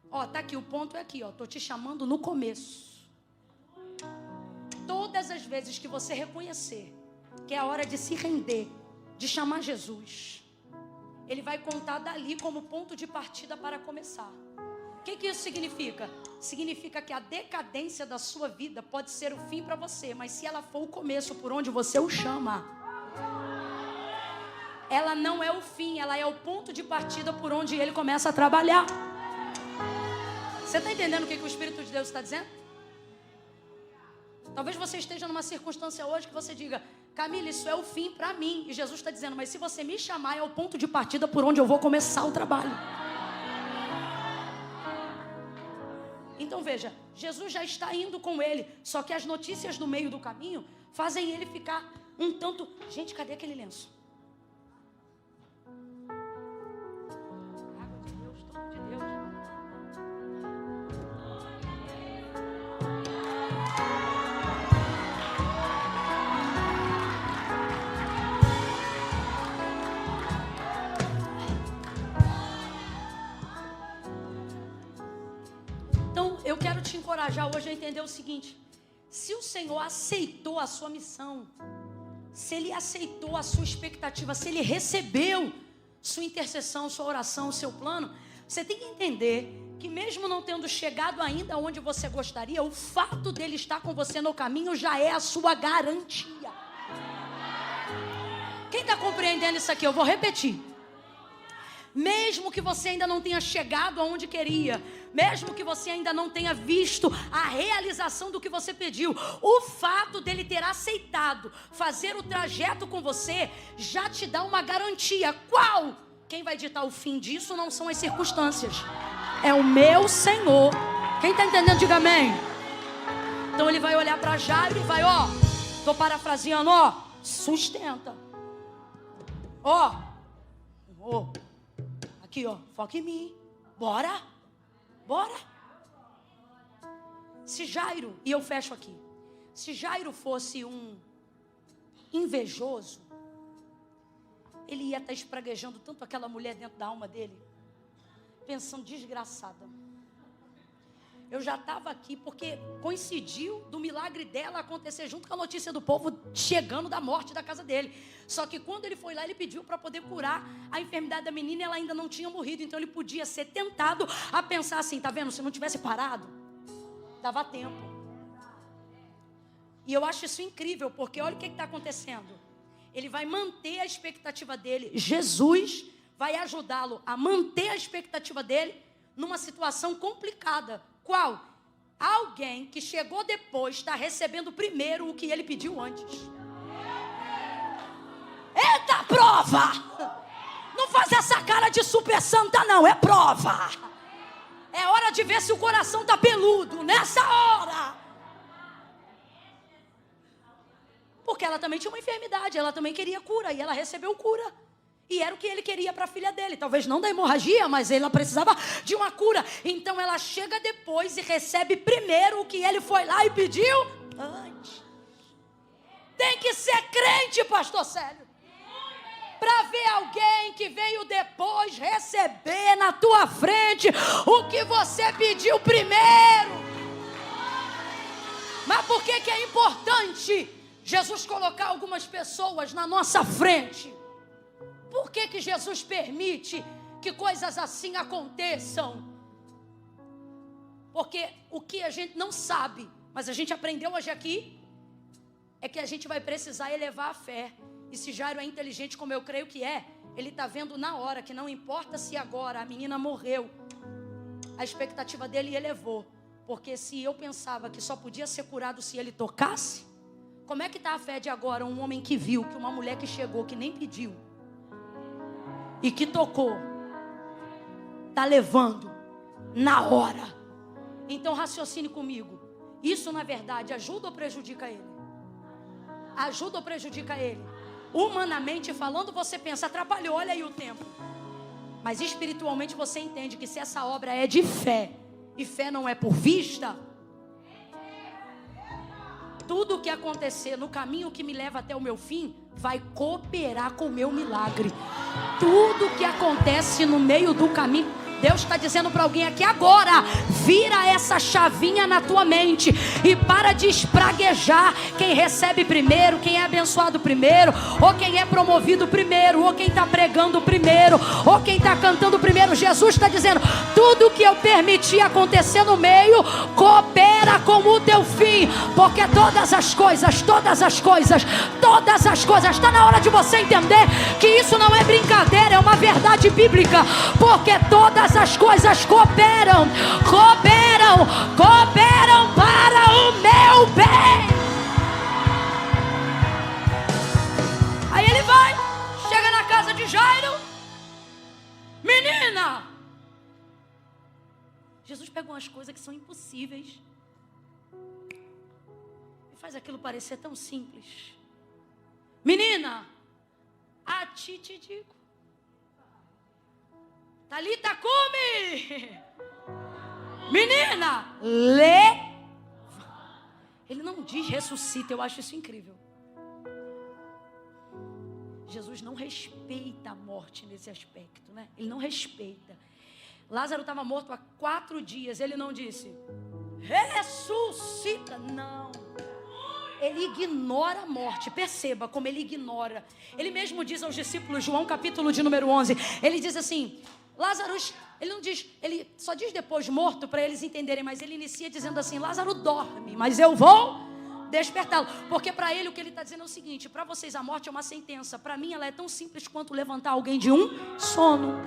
Ó, tá aqui, o ponto é aqui, ó. Tô te chamando no começo. Todas as vezes que você reconhecer que é a hora de se render, de chamar Jesus, ele vai contar dali como ponto de partida para começar. O que isso significa? Significa que a decadência da sua vida pode ser o fim para você, mas se ela for o começo por onde você o chama, ela não é o fim, ela é o ponto de partida por onde ele começa a trabalhar. Você está entendendo o que o Espírito de Deus está dizendo? Talvez você esteja numa circunstância hoje que você diga: Camila, isso é o fim para mim. E Jesus está dizendo: mas se você me chamar, é o ponto de partida por onde eu vou começar o trabalho. Então veja, Jesus já está indo com ele, só que as notícias do meio do caminho fazem ele ficar um tanto... Gente, cadê aquele lenço? Água de Deus, tudo de Deus. Eu quero te encorajar hoje a entender o seguinte: se o Senhor aceitou a sua missão, se Ele aceitou a sua expectativa, se Ele recebeu sua intercessão, sua oração, o seu plano, você tem que entender que mesmo não tendo chegado ainda onde você gostaria, o fato dele estar com você no caminho já é a sua garantia. Quem está compreendendo isso aqui? Eu vou repetir. Mesmo que você ainda não tenha chegado aonde queria, mesmo que você ainda não tenha visto a realização do que você pediu, o fato dele ter aceitado fazer o trajeto com você já te dá uma garantia. Qual? Quem vai ditar o fim disso não são as circunstâncias, é o meu Senhor. Quem está entendendo, diga amém. Então ele vai olhar para Jairo e vai, ó, estou parafraseando, ó, sustenta, ó, aqui, ó, foca em mim. Bora. Bora. Se Jairo, e eu fecho aqui, se Jairo fosse um invejoso, ele ia estar espraguejando tanto aquela mulher dentro da alma dele, pensando: desgraçada. Eu já estava aqui porque coincidiu do milagre dela acontecer junto com a notícia do povo chegando da morte da casa dele. Só que quando ele foi lá, ele pediu para poder curar a enfermidade da menina e ela ainda não tinha morrido. Então ele podia ser tentado a pensar assim: tá vendo, se não tivesse parado, dava tempo. E eu acho isso incrível, porque olha o que está acontecendo. Ele vai manter a expectativa dele. Jesus vai ajudá-lo a manter a expectativa dele numa situação complicada. Qual? Alguém que chegou depois está recebendo primeiro o que ele pediu antes. Eita, prova! Não faz essa cara de super santa não, é prova. É hora de ver se o coração está peludo, nessa hora. Porque ela também tinha uma enfermidade, ela também queria cura e ela recebeu cura. E era o que ele queria para a filha dele. Talvez não da hemorragia, mas ela precisava de uma cura. Então ela chega depois e recebe primeiro o que ele foi lá e pediu antes. Tem que ser crente, pastor Célio, para ver alguém que veio depois receber na tua frente o que você pediu primeiro. Mas por que é importante Jesus colocar algumas pessoas na nossa frente? Por que Jesus permite que coisas assim aconteçam? Porque o que a gente não sabe, mas a gente aprendeu hoje aqui, é que a gente vai precisar elevar a fé. E se Jairo é inteligente como eu creio que é, ele está vendo na hora que não importa se agora a menina morreu, a expectativa dele elevou. Porque se eu pensava que só podia ser curado se ele tocasse, como é que está a fé de agora? Um homem que viu que uma mulher que chegou, que nem pediu e que tocou, está levando na hora. Então raciocine comigo. Isso na verdade ajuda ou prejudica ele? Ajuda ou prejudica ele? Humanamente falando, você pensa, atrapalhou, olha aí o tempo. Mas espiritualmente você entende que se essa obra é de fé, e fé não é por vista, tudo o que acontecer no caminho que me leva até o meu fim vai cooperar com o meu milagre. Tudo que acontece no meio do caminho, Deus está dizendo para alguém aqui agora: vira essa chavinha na tua mente e para de espraguejar quem recebe primeiro, quem é abençoado primeiro, ou quem é promovido primeiro, ou quem está pregando primeiro, ou quem está cantando primeiro. Jesus está dizendo: tudo que eu permiti acontecer no meio coopera com o teu fim, porque todas as coisas, está na hora de você entender que isso não é brincadeira, é uma verdade bíblica, porque todas as coisas cooperam para o meu bem. Aí ele vai, chega na casa de Jairo, menina. Jesus pega umas coisas que são impossíveis e faz aquilo parecer tão simples. Menina, a ti te digo, Talita cumi. Menina, lê. Ele não diz ressuscita, eu acho isso incrível. Jesus não respeita a morte nesse aspecto, né? Ele não respeita. Lázaro estava morto há 4 dias, ele não disse ressuscita, não. Ele ignora a morte, perceba como ele ignora. Ele mesmo diz aos discípulos, João capítulo de número 11, ele diz assim, Lázaro, ele não diz, ele só diz depois morto para eles entenderem, mas ele inicia dizendo assim, Lázaro dorme, mas eu vou despertá-lo. Porque para ele o que ele está dizendo é o seguinte, para vocês a morte é uma sentença, para mim ela é tão simples quanto levantar alguém de um sono.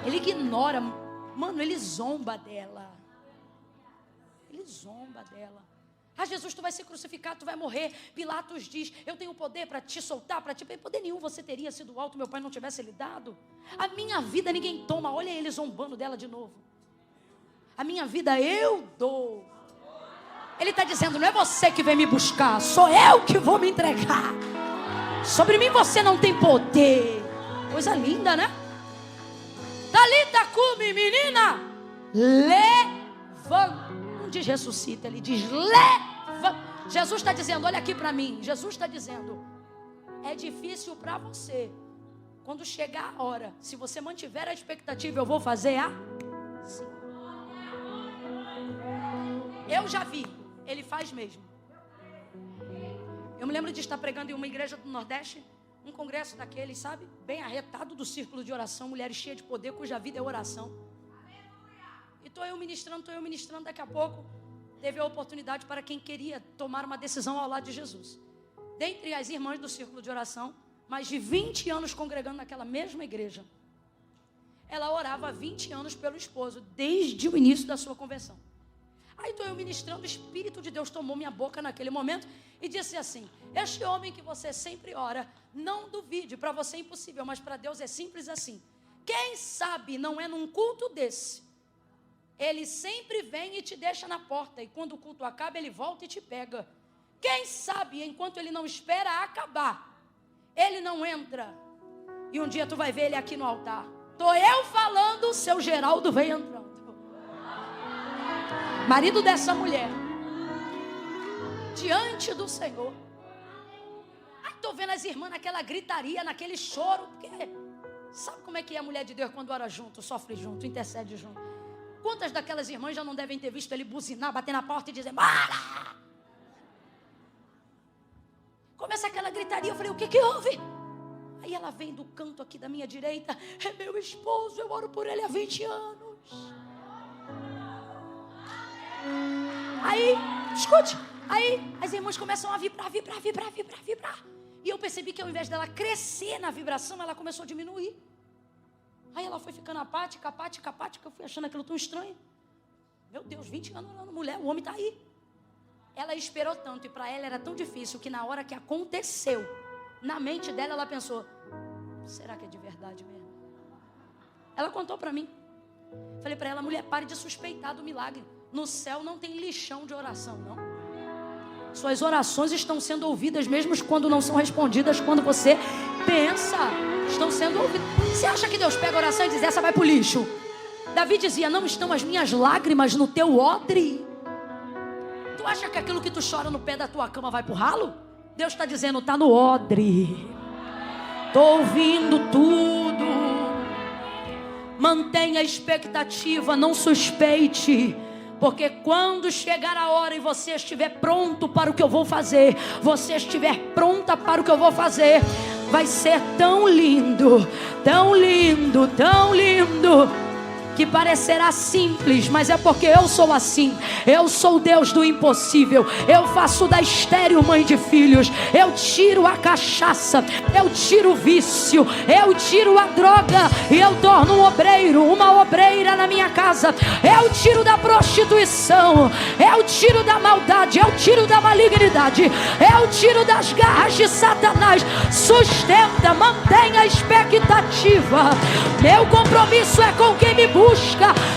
Ele ignora, mano, ele zomba dela. Ele zomba dela. Ah, Jesus, tu vai ser crucificado, tu vai morrer. Pilatos diz, eu tenho poder para te soltar, para te... Poder nenhum você teria sido alto, meu pai não tivesse lhe dado. A minha vida ninguém toma. Olha ele zombando dela de novo. A minha vida eu dou. Ele está dizendo, não é você que vem me buscar, sou eu que vou me entregar. Sobre mim você não tem poder. Coisa linda, né? Talita cumi, menina, levanta. Não diz ressuscita, ele diz levanta. Jesus está dizendo, olha aqui para mim. Jesus está dizendo, é difícil para você. Quando chegar a hora, se você mantiver a expectativa, eu vou fazer assim. Eu já vi, ele faz mesmo. Eu me lembro de estar pregando em uma igreja do Nordeste, um congresso daqueles, sabe? Bem arretado do círculo de oração, mulheres cheias de poder, cuja vida é oração. E estou eu ministrando, daqui a pouco teve a oportunidade para quem queria tomar uma decisão ao lado de Jesus. Dentre as irmãs do círculo de oração, mais de 20 anos congregando naquela mesma igreja. Ela orava há 20 anos pelo esposo, desde o início da sua conversão. Aí estou eu ministrando, o Espírito de Deus tomou minha boca naquele momento e disse assim, este homem que você sempre ora, não duvide, para você é impossível, mas para Deus é simples assim. Quem sabe não é num culto desse, ele sempre vem e te deixa na porta, e quando o culto acaba, ele volta e te pega. Quem sabe, enquanto ele não espera acabar, ele não entra E um dia tu vai ver ele aqui no altar. Tô eu falando, o seu Geraldo vem entrando. Marido dessa mulher. Diante do Senhor. Aí tô vendo as irmãs naquela gritaria, naquele choro. Porque sabe como é que é a mulher de Deus quando ora junto, sofre junto, intercede junto. Quantas daquelas irmãs já não devem ter visto ele buzinar, bater na porta e dizer: bora! Começa aquela gritaria, eu falei: o que que houve? Aí ela vem do canto aqui da minha direita: é meu esposo, eu oro por ele há 20 anos. Aí, escute, aí as irmãs começam a vibrar. E eu percebi que ao invés dela crescer na vibração, ela começou a diminuir. Aí ela foi ficando apática, eu fui achando aquilo tão estranho. Meu Deus, 20 anos orando, mulher, o homem está aí. Ela esperou tanto e para ela era tão difícil que na hora que aconteceu, na mente dela ela pensou: será que é de verdade mesmo? Ela contou para mim. Falei para ela: mulher, pare de suspeitar do milagre. No céu não tem lixão de oração, não. Suas orações estão sendo ouvidas mesmo quando não são respondidas, quando você pensa, estão sendo ouvidas. Você acha que Deus pega a oração e diz: essa vai para o lixo? Davi dizia: não estão as minhas lágrimas no teu odre? Tu acha que aquilo que tu chora no pé da tua cama vai para o ralo? Deus está dizendo: está no odre. Estou ouvindo tudo. Mantenha a expectativa, não suspeite. Porque quando chegar a hora e você estiver pronto para o que eu vou fazer, você estiver pronta para o que eu vou fazer, vai ser tão lindo, tão lindo, tão lindo, que parecerá simples, mas é porque eu sou assim. Eu sou o Deus do impossível. Eu faço da estéril mãe de filhos. Eu tiro a cachaça, eu tiro o vício, eu tiro a droga e eu torno um obreiro, uma obreira na minha casa. Eu tiro da prostituição, eu tiro da maldade, eu tiro da malignidade, eu tiro das garras de Satanás. Sustenta, mantenha a expectativa. Meu compromisso é com quem me busca.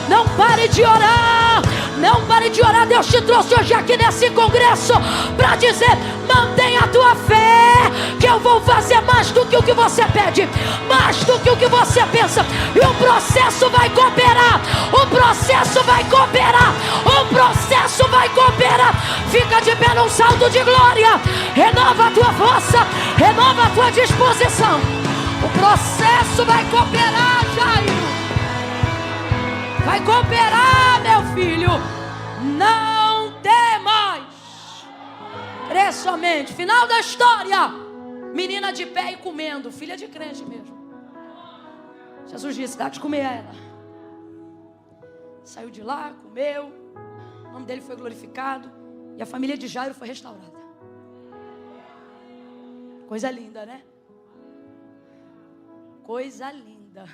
Não pare de orar. Não pare de orar. Deus te trouxe hoje aqui nesse congresso para dizer: mantenha a tua fé, que eu vou fazer mais do que o que você pede, mais do que o que você pensa. E o processo vai cooperar. O processo vai cooperar. O processo vai cooperar. Fica de pé num salto de glória. Renova a tua força, renova a tua disposição. O processo vai cooperar, Jairo. Vai cooperar, meu filho. Não temas. Crê somente. Final da história. Menina de pé e comendo. Filha de crente mesmo. Jesus disse: dá de comer a ela. Saiu de lá, comeu. O nome dele foi glorificado. E a família de Jairo foi restaurada. Coisa linda, né? Coisa linda.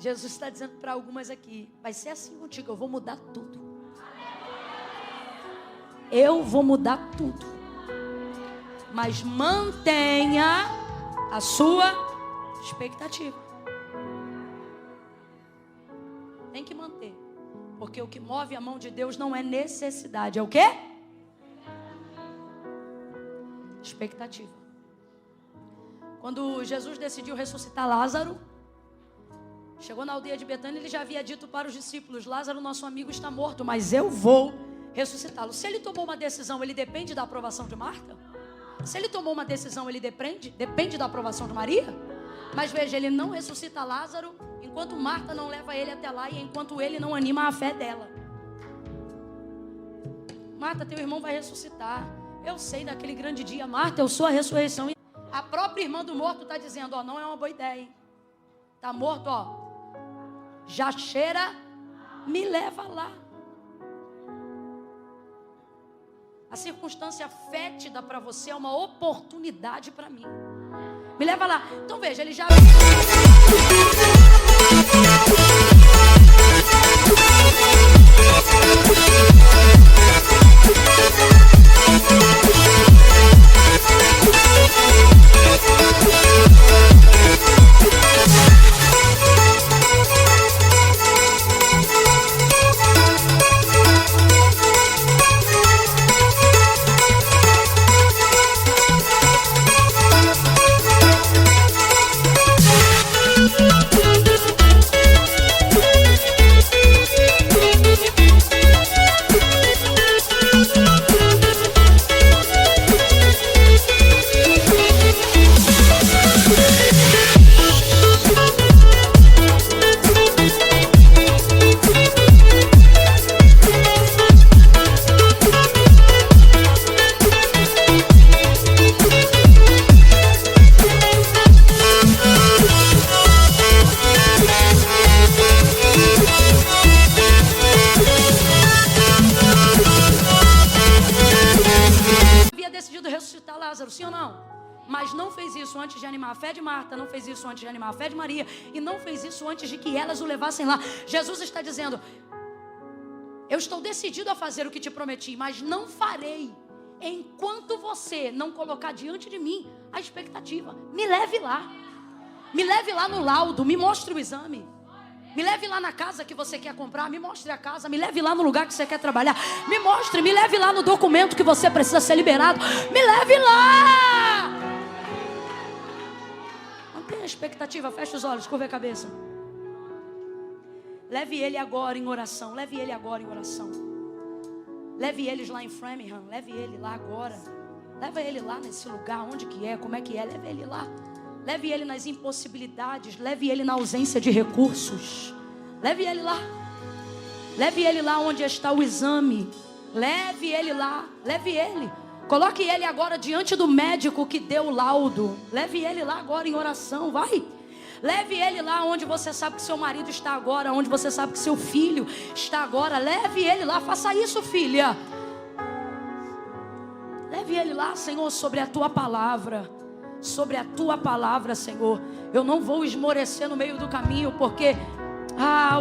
Jesus está dizendo para algumas aqui: vai ser assim contigo, eu vou mudar tudo. Eu vou mudar tudo. Mas mantenha a sua expectativa. Tem que manter. Porque o que move a mão de Deus não é necessidade. É o quê? Expectativa. Quando Jesus decidiu ressuscitar Lázaro, chegou na aldeia de Betânia, ele já havia dito para os discípulos: Lázaro, nosso amigo, está morto, mas eu vou ressuscitá-lo. Se ele tomou uma decisão, ele depende da aprovação de Marta? Se ele tomou uma decisão, ele depende da aprovação de Maria? Mas veja, ele não ressuscita Lázaro enquanto Marta não leva ele até lá e enquanto ele não anima a fé dela. Marta, teu irmão vai ressuscitar. Eu sei daquele grande dia. Marta, eu sou a ressurreição. A própria irmã do morto está dizendo: ó, não é uma boa ideia, hein? Está morto, ó. Já cheira, me leva lá. A circunstância fétida para você é uma oportunidade para mim. Me leva lá. Então veja, ele já... mas não fez isso antes de animar a fé de Marta, não fez isso antes de animar a fé de Maria, e não fez isso antes de que elas o levassem lá. Jesus está dizendo: eu estou decidido a fazer o que te prometi, mas não farei enquanto você não colocar diante de mim a expectativa. Me leve lá. Me leve lá no laudo, me mostre o exame. Me leve lá na casa que você quer comprar, me mostre a casa. Me leve lá no lugar que você quer trabalhar, me mostre, me leve lá no documento que você precisa ser liberado. Me leve lá. Não tenha expectativa, feche os olhos, curva a cabeça. Leve ele agora em oração, leve ele agora em oração. Leve eles lá em Framingham, leve ele lá agora. Leve ele lá nesse lugar, onde que é, como é que é, leve ele lá. Leve ele nas impossibilidades, leve ele na ausência de recursos. Leve ele lá. Leve ele lá onde está o exame. Leve ele lá, leve ele. Coloque ele agora diante do médico que deu o laudo. Leve ele lá agora em oração, vai. Leve ele lá onde você sabe que seu marido está agora, onde você sabe que seu filho está agora. Leve ele lá, faça isso, filha. Leve ele lá, Senhor, sobre a tua palavra. Sobre a tua palavra, Senhor. Eu não vou esmorecer no meio do caminho, porque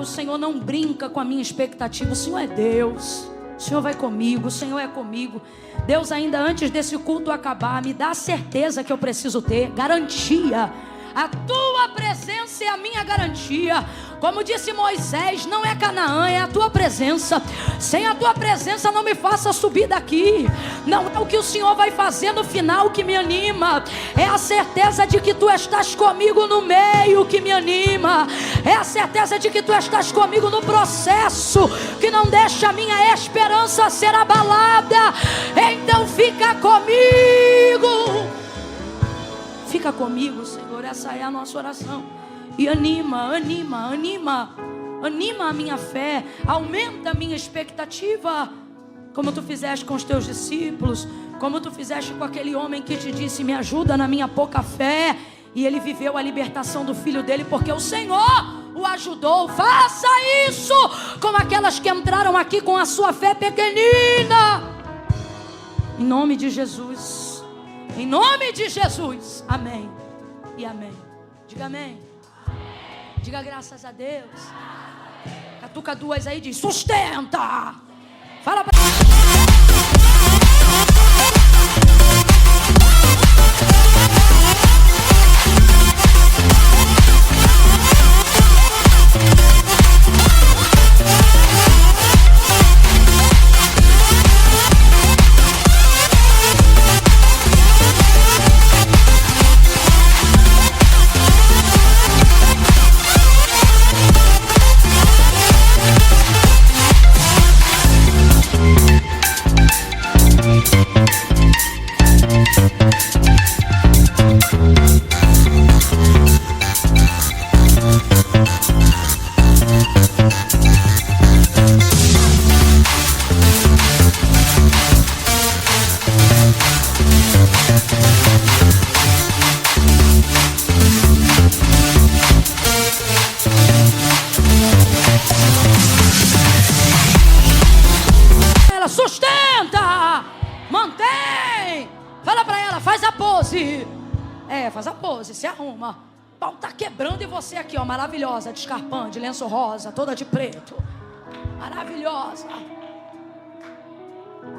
o Senhor não brinca com a minha expectativa. O Senhor é Deus. O Senhor vai comigo, o Senhor é comigo. Deus, ainda antes desse culto acabar, me dá a certeza que eu preciso ter, garantia. A tua presença é a minha garantia. Como disse Moisés, não é Canaã, é a tua presença. Sem a tua presença não me faça subir daqui. Não é o que o Senhor vai fazer no final que me anima. É a certeza de que tu estás comigo no meio que me anima. É a certeza de que tu estás comigo no processo que não deixa a minha esperança ser abalada. Então fica comigo. Fica comigo, Senhor, essa é a nossa oração. E anima a minha fé, aumenta a minha expectativa, como tu fizeste com os teus discípulos, como tu fizeste com aquele homem que te disse: me ajuda na minha pouca fé, e ele viveu a libertação do filho dele, porque o Senhor o ajudou. Faça isso com aquelas que entraram aqui com a sua fé pequenina, em nome de Jesus. Em nome de Jesus, amém e amém. Diga amém. Diga graças a Deus. Catuca duas aí, diz: sustenta. Fala pra... Sustenta, mantém. Fala pra ela, faz a pose. Faz a pose, se arruma. O pau tá quebrando e você aqui, ó, maravilhosa, de escarpão, de lenço rosa, toda de preto. Maravilhosa.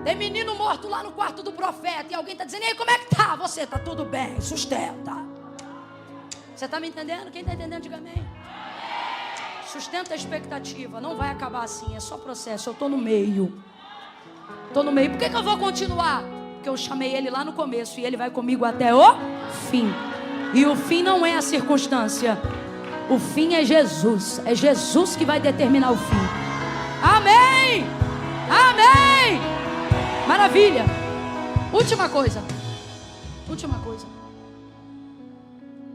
Tem menino morto lá no quarto do profeta e alguém tá dizendo: ei, como é que tá? Você tá tudo bem, sustenta. Você tá me entendendo? Quem tá entendendo, diga amém. Sustenta a expectativa, não vai acabar assim, é só processo. Eu tô no meio. Estou no meio. Por que eu vou continuar? Porque eu chamei ele lá no começo e ele vai comigo até o fim. E o fim não é a circunstância. O fim é Jesus. É Jesus que vai determinar o fim. Amém! Amém! Maravilha! Última coisa.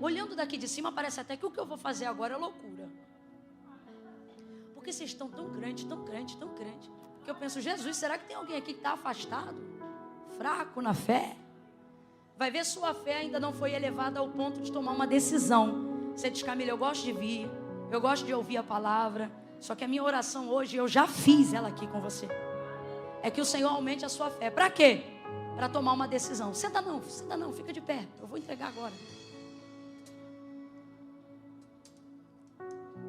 Olhando daqui de cima, parece até que o que eu vou fazer agora é loucura. Porque vocês estão tão crente. Que eu penso: Jesus, será que tem alguém aqui que está afastado, fraco na fé? Vai ver, sua fé ainda não foi elevada ao ponto de tomar uma decisão. Você diz: Camila, eu gosto de vir, eu gosto de ouvir a palavra, só que a minha oração hoje, eu já fiz ela aqui com você, é que o Senhor aumente a sua fé. Para quê? para tomar uma decisão. Senta não, fica de pé. Eu vou entregar agora.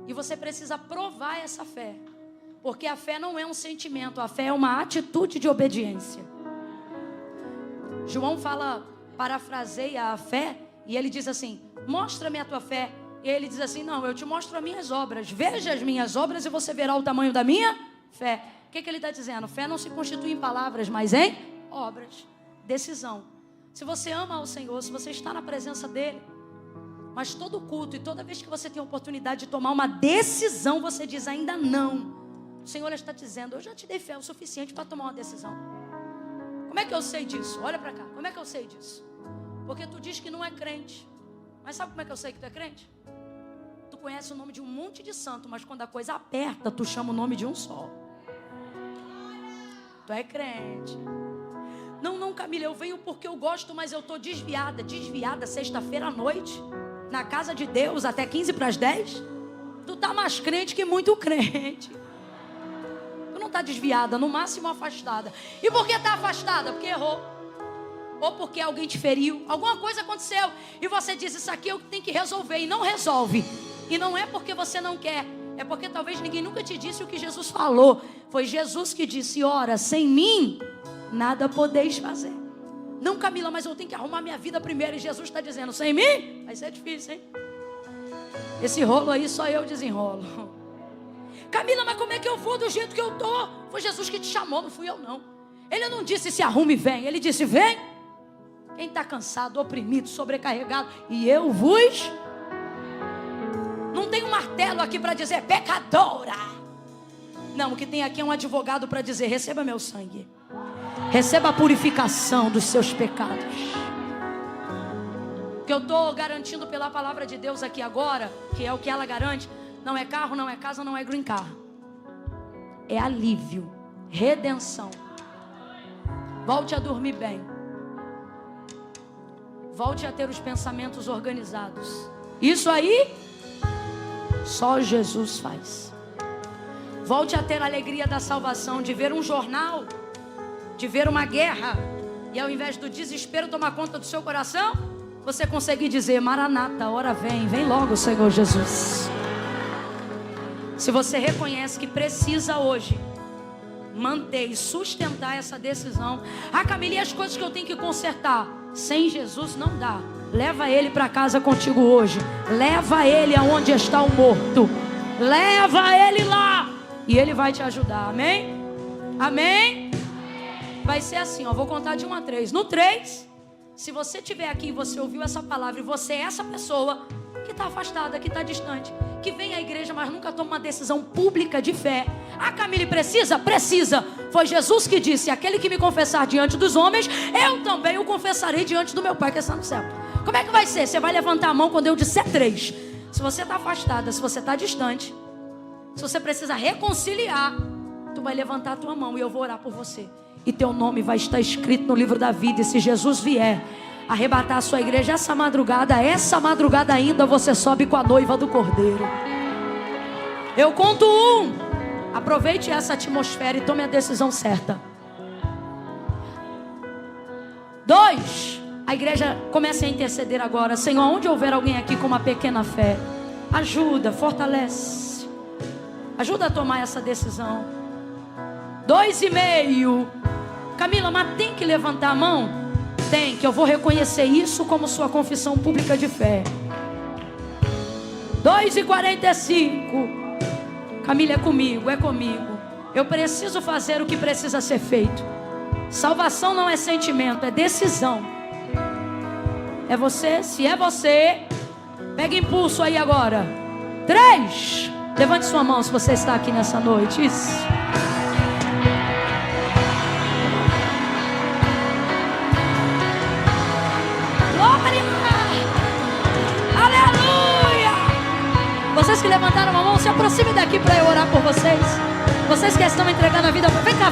E você precisa provar essa fé. Porque a fé não é um sentimento, a fé é uma atitude de obediência. João fala, parafraseia a fé, e ele diz assim: mostra-me a tua fé. E ele diz assim: não, eu te mostro as minhas obras. Veja as minhas obras e você verá o tamanho da minha fé. O que ele está dizendo? Fé não se constitui em palavras, mas em obras. Decisão. Se você ama ao Senhor, se você está na presença dEle, mas todo culto e toda vez que você tem a oportunidade de tomar uma decisão, você diz ainda não. O Senhor está dizendo: eu já te dei fé o suficiente para tomar uma decisão. Como é que eu sei disso? Olha para cá. Como é que eu sei disso? Porque tu diz que não é crente. Mas sabe como é que eu sei que tu é crente? Tu conhece o nome de um monte de santo, mas quando a coisa aperta, tu chama o nome de um só. Tu é crente. Não, Camila, eu venho porque eu gosto, mas eu estou desviada sexta-feira à noite, na casa de Deus, até 15:10. Tu tá mais crente que muito crente. Tu não tá desviada, no máximo afastada. E por que tá afastada? Porque errou. Ou porque alguém te feriu, alguma coisa aconteceu, e você diz: isso aqui eu tenho que resolver, e não resolve. E não é porque você não quer, é porque talvez ninguém nunca te disse o que Jesus falou. Foi Jesus que disse: ora, sem mim nada podeis fazer. Não, Camila, mas eu tenho que arrumar minha vida primeiro. E Jesus está dizendo: sem mim vai ser difícil, hein? Esse rolo aí só eu desenrolo. Camila, mas como é que eu vou do jeito que eu tô? Foi Jesus que te chamou, não fui eu não. Ele não disse se arrume e vem, ele disse: vem quem está cansado, oprimido, sobrecarregado, e eu vos... Não tem um martelo aqui para dizer pecadora. Não, o que tem aqui é um advogado para dizer: receba meu sangue, receba a purificação dos seus pecados. O que eu estou garantindo pela palavra de Deus aqui agora, que é o que ela garante, não é carro, não é casa, não é green car. É alívio, redenção. Volte a dormir bem. Volte a ter os pensamentos organizados. Isso aí só Jesus faz. Volte a ter a alegria da salvação, de ver um jornal, de ver uma guerra, e ao invés do desespero tomar conta do seu coração, você consegue dizer: Maranata, hora vem logo, Senhor Jesus. Se você reconhece que precisa hoje manter e sustentar essa decisão: ah, Camila, e as coisas que eu tenho que consertar? Sem Jesus não dá. Leva ele para casa contigo hoje. Leva ele aonde está o morto. Leva ele lá, e ele vai te ajudar. Amém? Amém? Vai ser assim, ó. Vou contar de 1 a 3. No 3, se você estiver aqui e você ouviu essa palavra, e você é essa pessoa que está afastada, que está distante, que vem à igreja, mas nunca toma uma decisão pública de fé. Ah, Camille, precisa? Precisa. Foi Jesus que disse: aquele que me confessar diante dos homens, eu também o confessarei diante do meu Pai que está no céu. Como é que vai ser? Você vai levantar a mão quando eu disser 3. Se você está afastada, se você está distante, se você precisa reconciliar, tu vai levantar a tua mão e eu vou orar por você. E teu nome vai estar escrito no livro da vida. E se Jesus vier arrebatar a sua igreja essa madrugada ainda, você sobe com a noiva do Cordeiro. Eu conto 1. Aproveite essa atmosfera e tome a decisão certa. 2. A igreja comece a interceder agora. Senhor, onde houver alguém aqui com uma pequena fé, ajuda, fortalece, ajuda a tomar essa decisão. 2,5. Camila, mas tem que levantar a mão? Tem, que eu vou reconhecer isso como sua confissão pública de fé. 2,45. Camila, é comigo. Eu preciso fazer o que precisa ser feito. Salvação não é sentimento, é decisão. É você, se é você, pega impulso aí agora. 3. Levante sua mão se você está aqui nessa noite. Isso. Vocês que levantaram a mão, se aproxime daqui para eu orar por vocês. Vocês que estão entregando a vida. Vem cá.